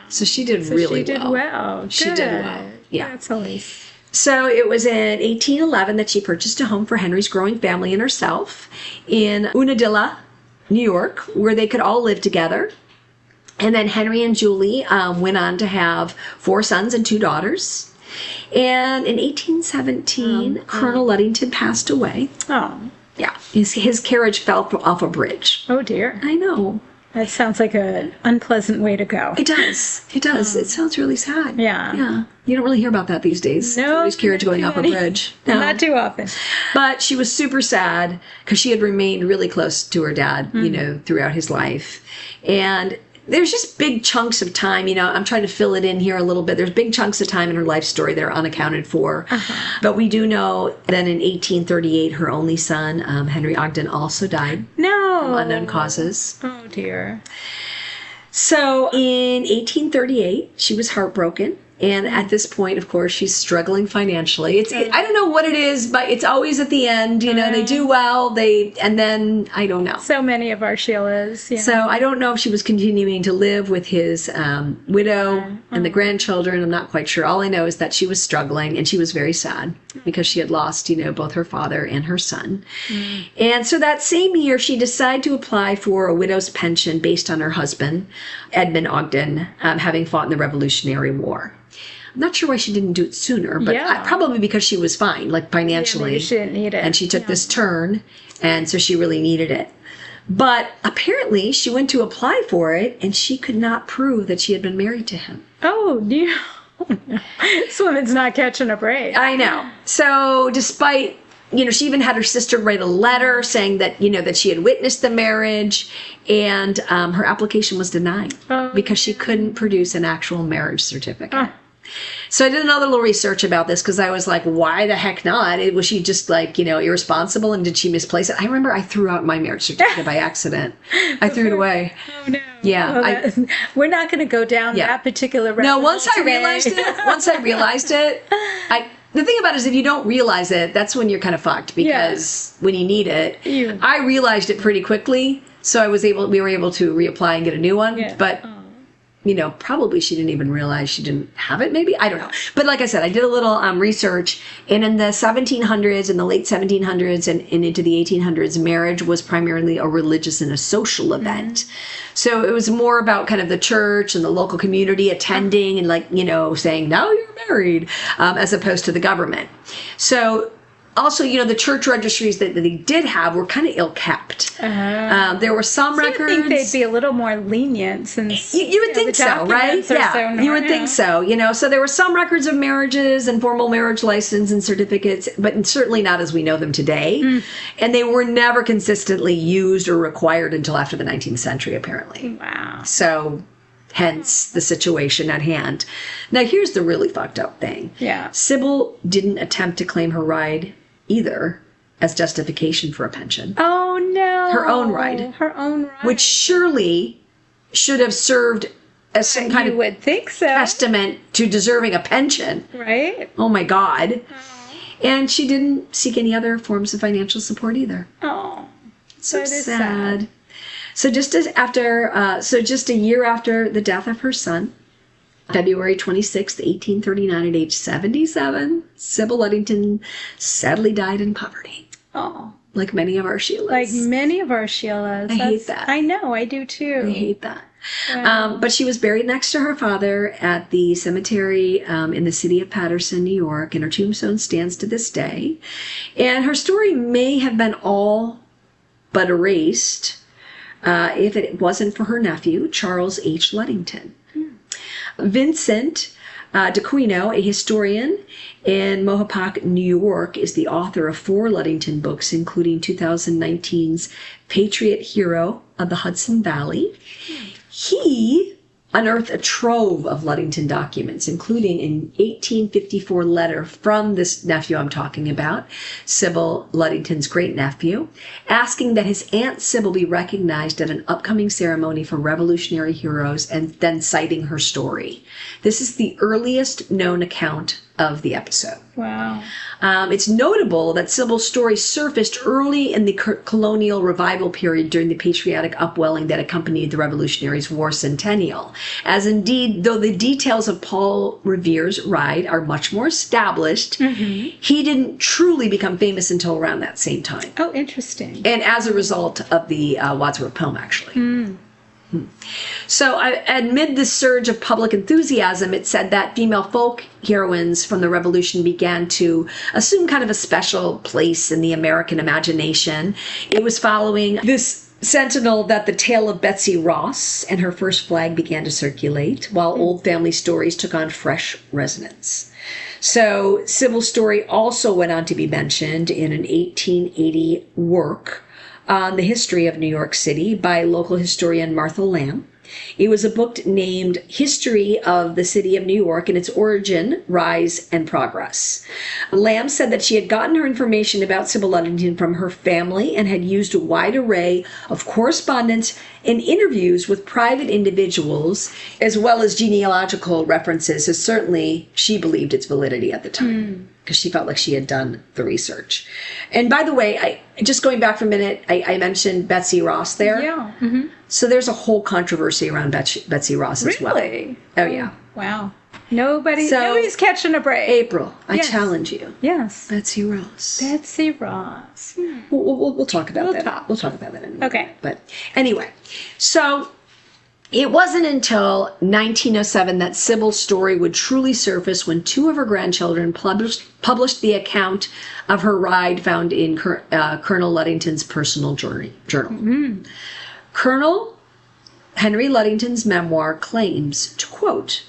So she did really well. She did well. Yeah. That's always... So it was in 1811 that she purchased a home for Henry's growing family and herself in Unadilla, New York, where they could all live together. And then Henry and Julie went on to have 4 sons and 2 daughters. And in 1817, Colonel Luddington passed away. Oh. Yeah. His carriage fell off a bridge. Oh, dear. I know. That sounds like an unpleasant way to go. It does. It does. It sounds really sad. Yeah. Yeah. You don't really hear about that these days. No. Somebody's carriage going off a bridge. No. Not too often. But she was super sad because she had remained really close to her dad, throughout his life. And there's just big chunks of time, I'm trying to fill it in here a little bit. There's big chunks of time in her life story that are unaccounted for. But we do know that in 1838, her only son, Henry Ogden, also died. No. From unknown causes. Oh, dear. So in 1838, she was heartbroken And at this point, of course, she's struggling financially. I don't know what it is, but it's always at the end. They do well. And then I don't know. So many of our Sheelas. Yeah. So I don't know if she was continuing to live with his widow and the grandchildren. I'm not quite sure. All I know is that she was struggling, and she was very sad because she had lost, both her father and her son. And so that same year, she decided to apply for a widow's pension based on her husband, Edmund Ogden, having fought in the Revolutionary War. I'm not sure why she didn't do it sooner, but probably because she was fine, like financially. Maybe she didn't need it. And she took this turn, and so she really needed it. But apparently, she went to apply for it, and she could not prove that she had been married to him. Oh, dear. This woman's not catching a break. I know. So despite, she even had her sister write a letter saying that, that she had witnessed the marriage, and her application was denied because she couldn't produce an actual marriage certificate. So I did another little research about this because I was like, why the heck not? Was she just irresponsible, and did she misplace it? I remember I threw out my marriage certificate by accident. I threw it away. Oh, no. Yeah. Well, we're not going to go down that particular road. No, once I realized it, the thing about it is if you don't realize it, that's when you're kind of fucked because when you need it, I realized it pretty quickly. So we were able to reapply and get a new one. Yeah. But probably she didn't even realize she didn't have it, maybe. I don't know. But like I said, I did a little research. And in the 1700s, in the late 1700s and into the 1800s, marriage was primarily a religious and a social event. So it was more about kind of the church and the local community attending and saying, now you're married, as opposed to the government. So also, the church registries that they did have were kind of ill-kept. There were some records. I think they'd be a little more lenient since you would think so, right? Yeah, you would think so. So there were some records of marriages and formal marriage license and certificates, but certainly not as we know them today. And they were never consistently used or required until after the 19th century, apparently. Wow. So hence the situation at hand. Now, here's the really fucked up thing. Yeah. Sybil didn't attempt to claim her ride either as justification for a pension. Oh, no. Her own ride. Her own ride. Which surely should have served as some kind of would think so. testament to deserving a pension. Right. Oh, my God. Oh. And she didn't seek any other forms of financial support either. Oh. So sad. So just a year after the death of her son, February 26th, 1839, at age 77, Sybil Ludington sadly died in poverty. Oh. Like many of our Sheelas. I hate that. I know, I do too. I hate that. Wow. But she was buried next to her father at the cemetery in the city of Paterson, New York, and her tombstone stands to this day. And her story may have been all but erased if it wasn't for her nephew, Charles H. Luddington. Vincent d'Aquino, a historian in Mohopac, New York, is the author of 4 Luddington books, including 2019's Patriot Hero of the Hudson Valley. He unearthed a trove of Luddington documents, including an 1854 letter from this nephew I'm talking about, Sybil Ludington's great-nephew, asking that his Aunt Sybil be recognized at an upcoming ceremony for Revolutionary heroes, and then citing her story. This is the earliest known account of the episode. Wow. It's notable that Sybil's story surfaced early in the colonial revival period during the patriotic upwelling that accompanied the Revolutionaries' War Centennial. As indeed, though the details of Paul Revere's ride are much more established, he didn't truly become famous until around that same time. Oh, interesting. And as a result of the Wadsworth poem, actually. So amid this surge of public enthusiasm, it said that female folk heroines from the Revolution began to assume kind of a special place in the American imagination. It was following this sentinel that the tale of Betsy Ross and her first flag began to circulate, while old family stories took on fresh resonance. So Sybil's story also went on to be mentioned in an 1880 work on the history of New York City by local historian Martha Lamb. It was a book named History of the City of New York and its Origin, Rise, and Progress. Lamb said that she had gotten her information about Sybil Ludington from her family and had used a wide array of correspondence and interviews with private individuals, as well as genealogical references, as certainly she believed its validity at the time, because she felt like she had done the research. And by the way, just going back for a minute, I mentioned Betsy Ross there. Yeah. Mm-hmm. So there's a whole controversy around Betsy Ross as well. Really? Oh, yeah. Wow. Nobody's catching a break. April, I challenge you. Yes. Betsy Ross. Betsy Ross. We'll talk about that. We'll talk about that in a minute. Okay. But anyway, so it wasn't until 1907 that Sybil's story would truly surface, when two of her grandchildren published the account of her ride found in Colonel Luddington's personal journal. Mm-hmm. Colonel Henry Luddington's memoir claims to quote,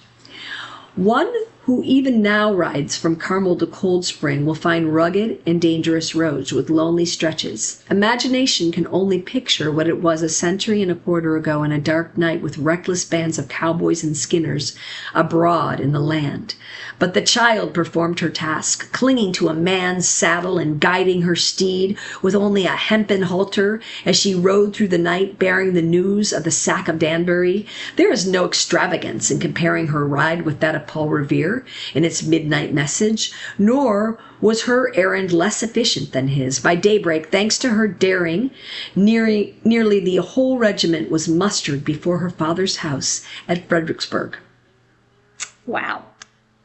"One who even now rides from Carmel to Cold Spring will find rugged and dangerous roads with lonely stretches. Imagination can only picture what it was a century and a quarter ago in a dark night, with reckless bands of cowboys and skinners abroad in the land. But the child performed her task, clinging to a man's saddle and guiding her steed with only a hempen halter as she rode through the night, bearing the news of the sack of Danbury. There is no extravagance in comparing her ride with that of Paul Revere in its midnight message, nor was her errand less efficient than his. By daybreak, thanks to her daring, nearly the whole regiment was mustered before her father's house at Fredericksburg." Wow.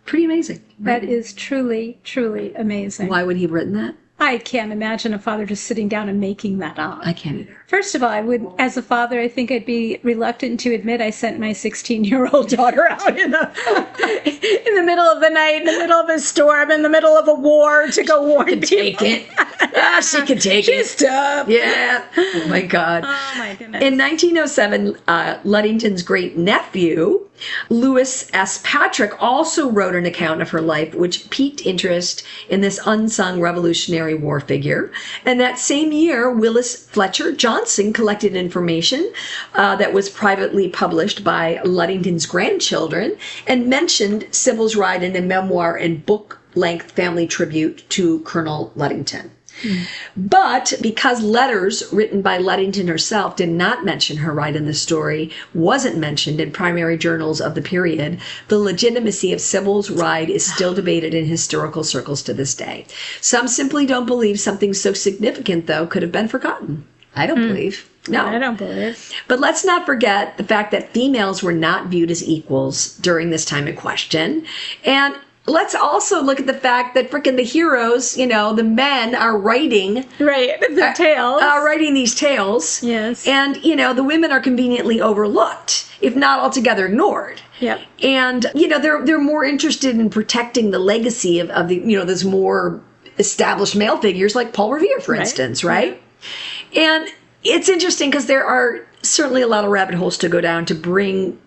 Pretty amazing. Right? That is truly, truly amazing. Why would he have written that? I can't imagine a father just sitting down and making that up. I can't either. First of all, I would, as a father, I think I'd be reluctant to admit I sent my 16-year-old daughter out in the middle of the night, in the middle of a storm, in the middle of a war to go warn people. Take it. Yeah, she could take it. She's tough. Yeah. Oh, my God. Oh, my goodness. In 1907, Luddington's great-nephew, Lewis S. Patrick, also wrote an account of her life, which piqued interest in this unsung Revolutionary War figure. And that same year, Willis Fletcher Johnson collected information that was privately published by Luddington's grandchildren and mentioned Sybil's ride in a memoir and book-length family tribute to Colonel Luddington. But because letters written by Luddington herself did not mention her ride in the story, wasn't mentioned in primary journals of the period, the legitimacy of Sybil's ride is still debated in historical circles to this day. Some simply don't believe something so significant, though, could have been forgotten. I don't believe. No. I don't believe. But let's not forget the fact that females were not viewed as equals during this time in question. And let's also look at the fact that frickin' the heroes, the men are writing. Right, the tales. Writing these tales. Yes. And, the women are conveniently overlooked, if not altogether ignored. Yep. And, they're more interested in protecting the legacy of the, those more established male figures like Paul Revere, for instance, right? And it's interesting because there are certainly a lot of rabbit holes to go down to bring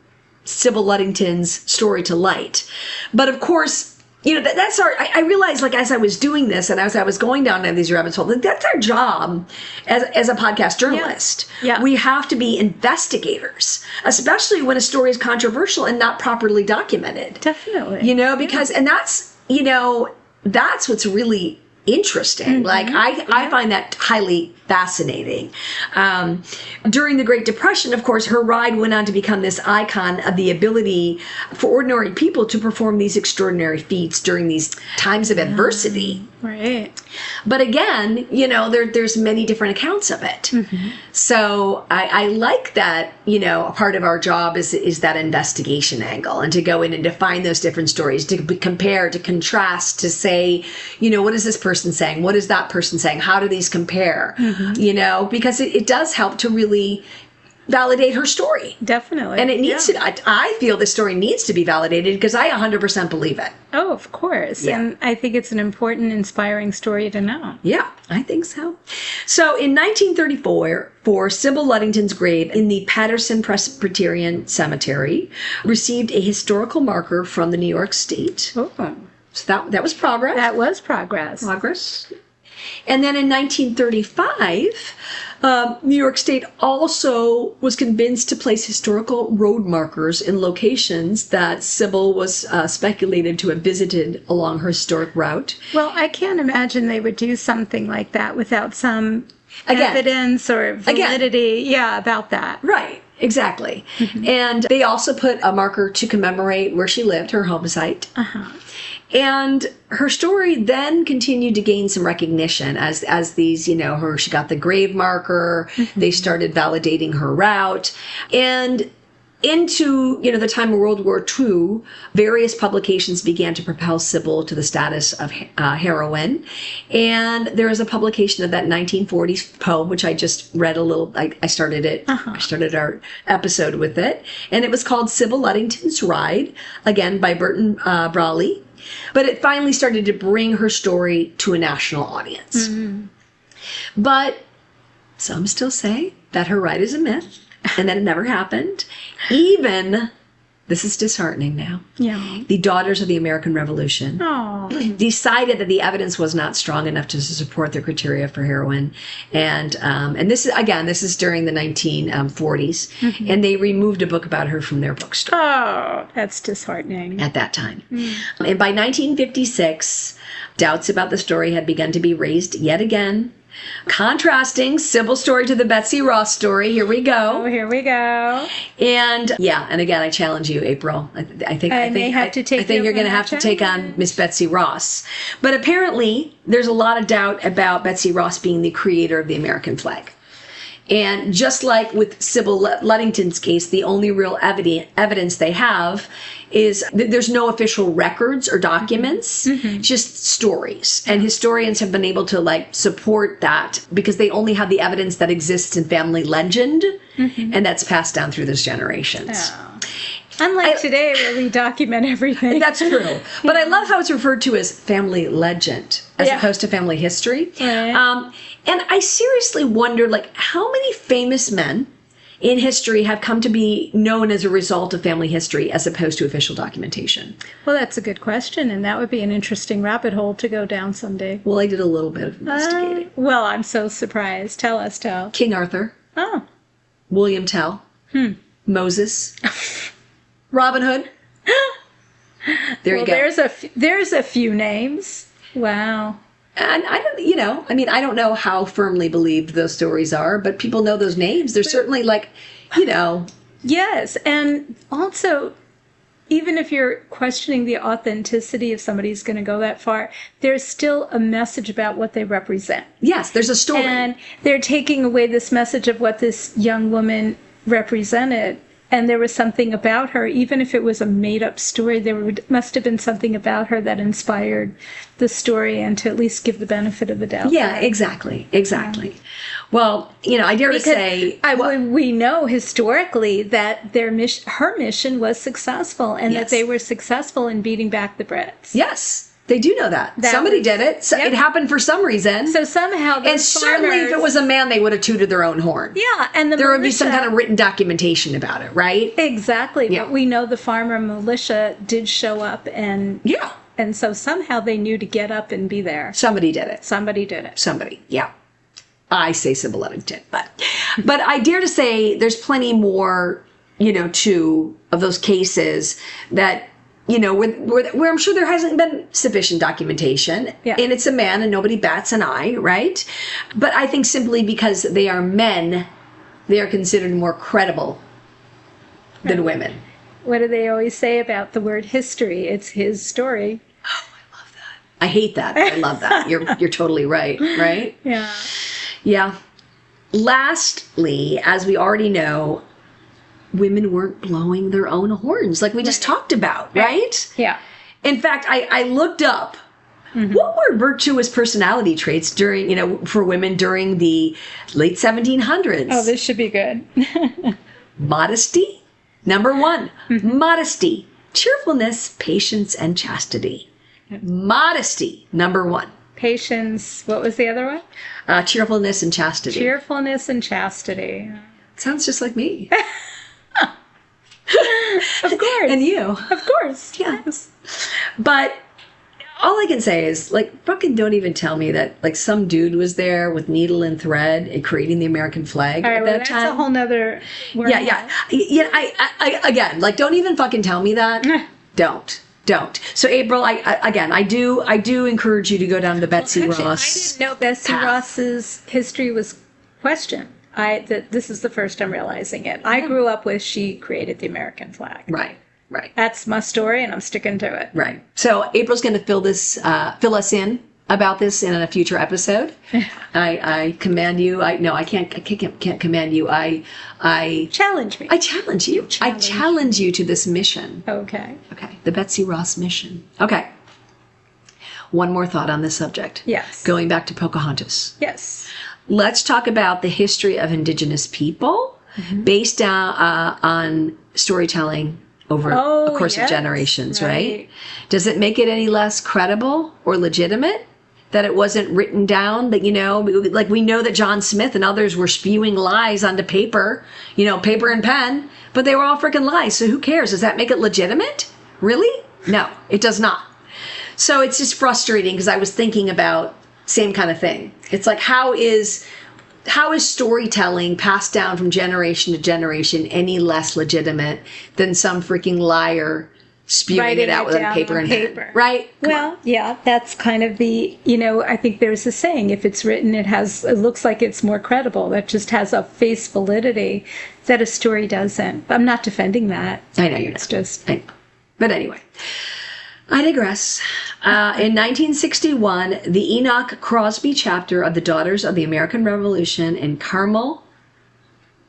Sybil Ludington's story to light. But of course, that's I realized, as I was doing this and as I was going down these rabbit holes, that's our job as a podcast journalist. Yeah. We have to be investigators, especially when a story is controversial and not properly documented. Definitely. Because, and that's what's really interesting. Mm-hmm. I find that highly fascinating. During the Great Depression, of course, her ride went on to become this icon of the ability for ordinary people to perform these extraordinary feats during these times of adversity. Right. But again, there's many different accounts of it. Mm-hmm. So I like that, a part of our job is that investigation angle, and to go in and to find those different stories, to compare, to contrast, to say, what is this person saying? What is that person saying? How do these compare? Mm-hmm. Because it does help to really validate her story. Definitely. And it needs to, I feel the story needs to be validated because I 100% believe it. Oh, of course. Yeah. And I think it's an important, inspiring story to know. Yeah, I think so. So in 1934, Sybil Ludington's grave in the Patterson Presbyterian Cemetery received a historical marker from the New York State. Oh. So that was progress. That was progress. Progress. And then in 1935, New York State also was convinced to place historical road markers in locations that Sybil was speculated to have visited along her historic route. Well, I can't imagine they would do something like that without some evidence or validity about that. Right. Exactly. And they also put a marker to commemorate where she lived, her home site. And her story then continued to gain some recognition as these, she got the grave marker, they started validating her route. And into, the time of World War II, various publications began to propel Sybil to the status of heroine. And there is a publication of that 1940s poem, which I just read a little. I started it. I started our episode with it. And it was called Sybil Ludington's Ride, again, by Burton Brawley. But it finally started to bring her story to a national audience. But some still say that her ride is a myth. And that it never happened. Even, this is disheartening now, the Daughters of the American Revolution decided that the evidence was not strong enough to support their criteria for heroine. And this is during the 1940s. And they removed a book about her from their bookstore. Oh, that's disheartening. At that time. And by 1956, doubts about the story had begun to be raised yet again. Contrasting Sybil's story to the Betsy Ross story. Here we go. Oh, here we go. And again, I challenge you, April. I think you're going to have to take on Miss Betsy Ross. But apparently, there's a lot of doubt about Betsy Ross being the creator of the American flag. And just like with Sybil Ludington's case, the only real evidence they have is there's no official records or documents, just stories. And historians have been able to support that because they only have the evidence that exists in family legend, and that's passed down through those generations. Oh. Unlike today, where we document everything. That's true. But I love how it's referred to as family legend as opposed to family history. Right. And I seriously wonder, how many famous men in history have come to be known as a result of family history as opposed to official documentation? Well, that's a good question, and that would be an interesting rabbit hole to go down someday. Well, I did a little bit of investigating. Well, I'm so surprised. Tell us, Tell. King Arthur. Oh. William Tell. Moses. Robin Hood. There you go. There's a few names. Wow. And I don't know how firmly believed those stories are, but people know those names. They're certainly Yes, and also, even if you're questioning the authenticity if somebody's going to go that far, there's still a message about what they represent. Yes, there's a story. And they're taking away this message of what this young woman represented. And there was something about her, even if it was a made-up story, must have been something about her that inspired the story, and to at least give the benefit of the doubt. Yeah, exactly. Well, I dare to say... we know historically that her mission was successful, and that they were successful in beating back the Brits. Yes. They do know that. Somebody did it. So it happened for some reason. So somehow and certainly if it was a man, they would have tooted their own horn. Yeah, and there would be some kind of written documentation about it, right? Exactly. Yeah. But we know the farmer militia did show up, and and so somehow they knew to get up and be there. Somebody did it. Somebody, yeah. I say Sybil Ludington, but I dare to say there's plenty more, too, of those cases that. Where I'm sure there hasn't been sufficient documentation, and it's a man and nobody bats an eye, right? But I think simply because they are men, they are considered more credible than women. What do they always say about the word history? It's his story. Oh, I love that. I hate that. I love that. You're totally right, right? Yeah. Yeah. Lastly, as we already know, women weren't blowing their own horns like we just talked about, right? Yeah. In fact, I looked up what were virtuous personality traits for women during the late 1700s. Oh, this should be good. Modesty, number one. Modesty, cheerfulness, patience, and chastity. Modesty, number one. Patience, what was the other one? Cheerfulness and chastity. Cheerfulness and chastity. Sounds just like me. Of course. And you. Of course. Yes. But all I can say is, like, fucking don't even tell me that, like, some dude was there with needle and thread and creating the American flag at that time. That's a whole nother... Yeah. I again, like, don't even fucking tell me that. Don't. So, April, I do encourage you to go down to Betsy Ross. I didn't know Betsy Ross's history was questioned. This is the first I'm realizing it. I grew up with she created the American flag. Right. That's my story, and I'm sticking to it. Right. So April's going to fill us in about this in a future episode. I command you. I can't command you. I challenge me. I challenge you. I challenge you to this mission. Okay. The Betsy Ross mission. Okay. One more thought on this subject. Yes. Going back to Pocahontas. Yes. Let's talk about the history of Indigenous people based on storytelling over a course of generations, right? Does it make it any less credible or legitimate that it wasn't written down? That, like, we know that John Smith and others were spewing lies onto paper, paper and pen, but they were all freaking lies. So who cares? Does that make it legitimate? Really? No, it does not. So it's just frustrating because I was thinking about same kind of thing. It's like, how is storytelling passed down from generation to generation any less legitimate than some freaking liar spewing it out with a paper and pen? Right? Well, yeah, that's kind of the, I think there's a saying, if it's written, it looks like it's more credible. That just has a face validity that a story doesn't. I'm not defending that. I know you're not. It's just... But anyway, I digress. In 1961, the Enoch Crosby chapter of the Daughters of the American Revolution in Carmel,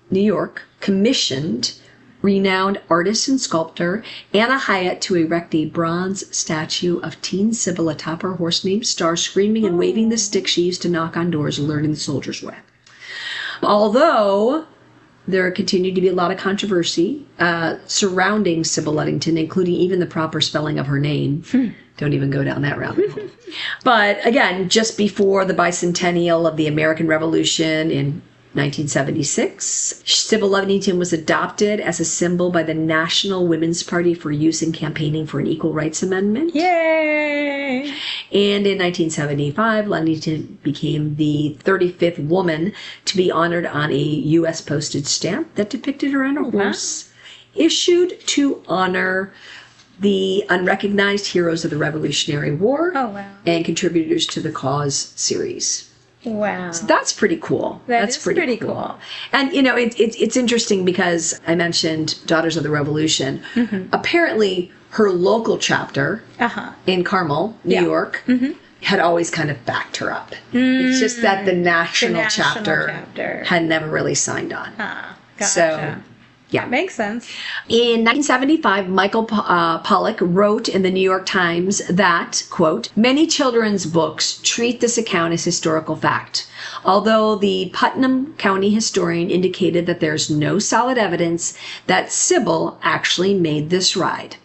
New York, commissioned renowned artist and sculptor Anna Hyatt to erect a bronze statue of teen Sybil atop her horse named Star, screaming and waving the stick she used to knock on doors, alerting the soldiers with. Although there continued to be a lot of controversy surrounding Sybil Ludington, including even the proper spelling of her name. Don't even go down that rabbit hole. But again, just before the bicentennial of the American Revolution in 1976, Sybil Ludington was adopted as a symbol by the National Women's Party for use in campaigning for an Equal Rights Amendment. Yay! And in 1975, Ludington became the 35th woman to be honored on a U.S. postage stamp that depicted her on a horse, issued to honor the unrecognized heroes of the Revolutionary War and contributors to the Cause series. Wow. So that's pretty cool. That's pretty cool. And, it's interesting because I mentioned Daughters of the Revolution. Apparently, her local chapter in Carmel, New York, had always kind of backed her up. It's just that the national chapter had never really signed on. Gotcha. So, yeah. Makes sense. In 1975, Michael Pollock wrote in the New York Times that, quote, many children's books treat this account as historical fact, although the Putnam County historian indicated that there's no solid evidence that Sybil actually made this ride.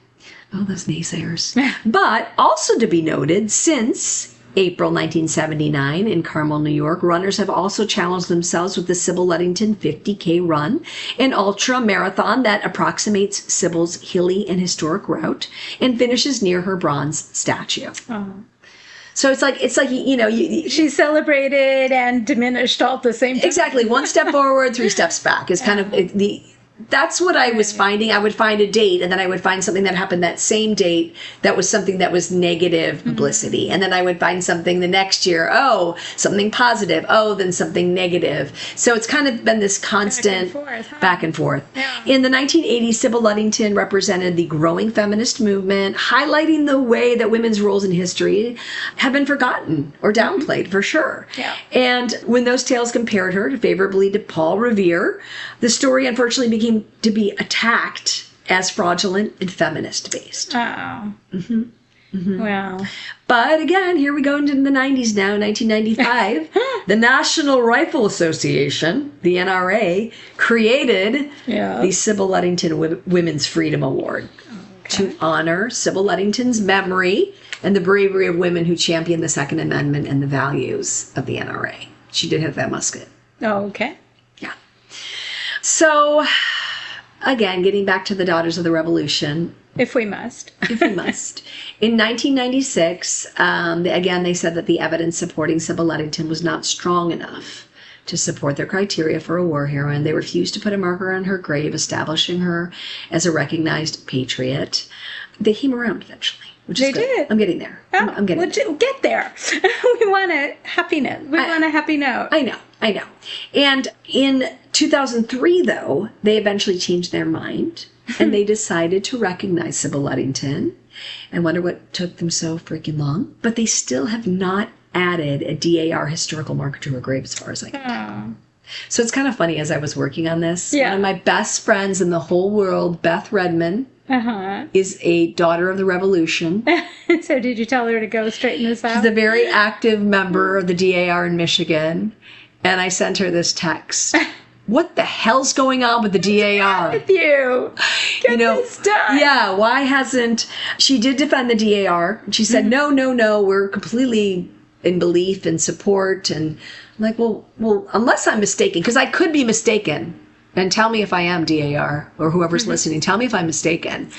Oh, those naysayers. But also to be noted, since April 1979 in Carmel, New York, runners have also challenged themselves with the Sybil Ludington 50K run, an ultra marathon that approximates Sybil's hilly and historic route and finishes near her bronze statue. So it's like she's celebrated and diminished all at the same time. Exactly. One step forward, 3 steps back is kind of that's what I was finding. I would find a date, and then I would find something that happened that same date that was something that was negative publicity. And then I would find something the next year, something positive, then something negative. So it's kind of been this constant back and forth. Yeah. In the 1980s, Sybil Ludington represented the growing feminist movement, highlighting the way that women's roles in history have been forgotten or downplayed, for sure. Yeah. And when those tales compared her favorably to Paul Revere, the story unfortunately became to be attacked as fraudulent and feminist-based. Wow. But again, here we go into the 90s now, 1995. The National Rifle Association, the NRA, created the Sybil Ludington Women's Freedom Award to honor Sybil Ludington's memory and the bravery of women who championed the Second Amendment and the values of the NRA. She did have that musket. Okay. Yeah. So, again, getting back to the Daughters of the Revolution, If we must. If we must. In 1996, again, they said that the evidence supporting Sybil Ludington was not strong enough to support their criteria for a war heroine. They refused to put a marker on her grave, establishing her as a recognized patriot. They came around eventually, which is good. They did. I'm getting there. Oh, I'm getting there. Get there. We want a happy note. We want a happy note. I know. And in 2003, though, they eventually changed their mind. And they decided to recognize Sybil Ludington. I wonder what took them so freaking long. But they still have not added a DAR historical marker to her grave, as far as I can tell. So it's kind of funny as I was working on this. Yeah. One of my best friends in the whole world, Beth Redman, is a daughter of the Revolution. So did you tell her to go straighten this out? She's a very active member of the DAR in Michigan. And I sent her this text. What the hell's going on with the DAR? With you? Get this done. Yeah, why hasn't... She did defend the DAR. She said, no, we're completely in belief and support. And I'm like, well, unless I'm mistaken, because I could be mistaken. And tell me if I am DAR, or whoever's listening, tell me if I'm mistaken.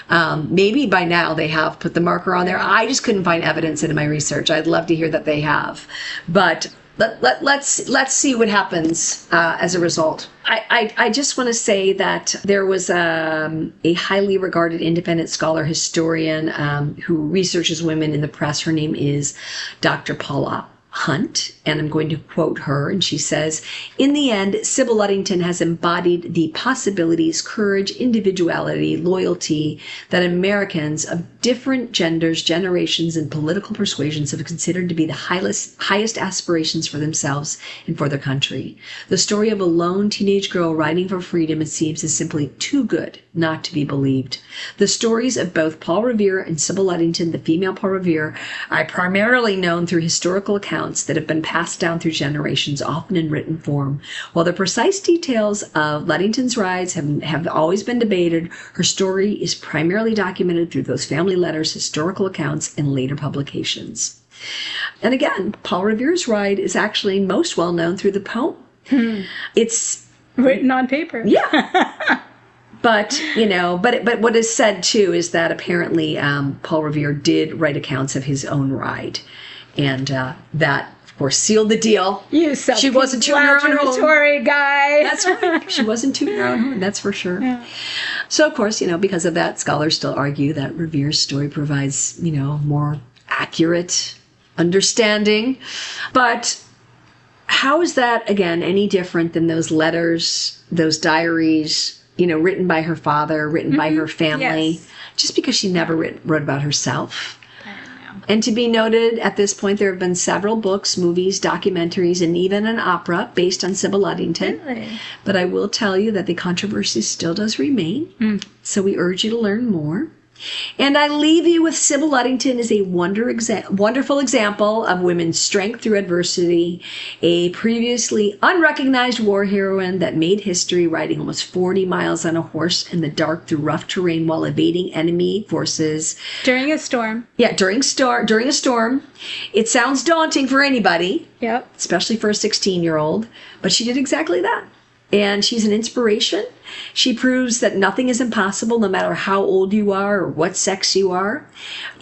Maybe by now they have put the marker on there. I just couldn't find evidence in my research. I'd love to hear that they have. But... Let's see what happens as a result. I just want to say that there was a highly regarded independent scholar historian who researches women in the press. Her name is Dr. Paula Hunt, and I'm going to quote her, and she says, "In the end, Sybil Ludington has embodied the possibilities, courage, individuality, loyalty that Americans of different genders, generations, and political persuasions have considered to be the highest aspirations for themselves and for their country. The story of a lone teenage girl riding for freedom, it seems, is simply too good not to be believed. The stories of both Paul Revere and Sybil Ludington, the female Paul Revere, are primarily known through historical accounts that have been passed down through generations, often in written form. While the precise details of Ludington's rides have always been debated, her story is primarily documented through those family letters, historical accounts, and later publications." And again, Paul Revere's ride is actually most well known through the poem. It's written on paper. Yeah. But, but what is said, too, is that apparently Paul Revere did write accounts of his own ride. And that, of course, sealed the deal. She wasn't tooting her own horn. Guy. That's right. She wasn't tooting her own horn, that's for sure. Yeah. So, of course, because of that, scholars still argue that Revere's story provides, more accurate understanding. But how is that, again, any different than those letters, those diaries, written by her father, written by her family, just because she never wrote about herself? And to be noted, at this point, there have been several books, movies, documentaries, and even an opera based on Sybil Ludington. Really? But I will tell you that the controversy still does remain. So we urge you to learn more. And I leave you with Sybil Ludington as a wonderful example of women's strength through adversity, a previously unrecognized war heroine that made history riding almost 40 miles on a horse in the dark through rough terrain while evading enemy forces. During a storm. Yeah, during a storm. It sounds daunting for anybody. Yep. Especially for a 16-year-old. But she did exactly that. And she's an inspiration. She proves that nothing is impossible, no matter how old you are or what sex you are.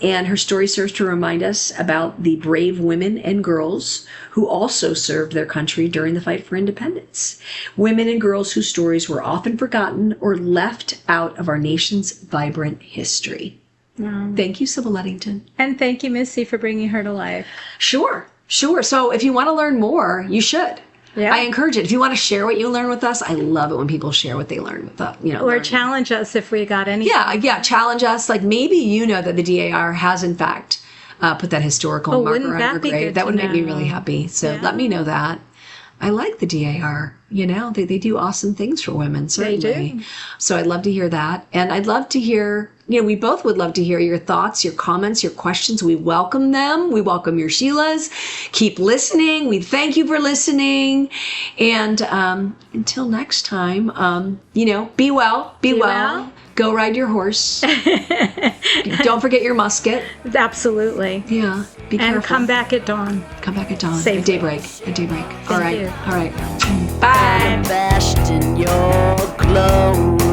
And her story serves to remind us about the brave women and girls who also served their country during the fight for independence. Women and girls whose stories were often forgotten or left out of our nation's vibrant history. Thank you, Sybil Ludington. And thank you, Missy, for bringing her to life. Sure. So if you want to learn more, you should. Yeah. I encourage it. If you want to share what you learn with us, I love it when people share what they learn with us. Or challenge us if we got anything. Yeah, challenge us. Like maybe that the DAR has in fact put that historical marker on your grave. That would make me really happy. So let me know that. I like the DAR. They do awesome things for women, certainly. They do. So I'd love to hear that. And I'd love to hear, we both would love to hear your thoughts, your comments, your questions. We welcome them. We welcome your Sheilas. Keep listening. We thank you for listening. And until next time, be well. Be well. Go ride your horse. Don't forget your musket. Absolutely. Yeah. Be careful. And come back at dawn. Come back at dawn. Safely. At daybreak. All right. You. All right. Bye. Bashed in your clothes.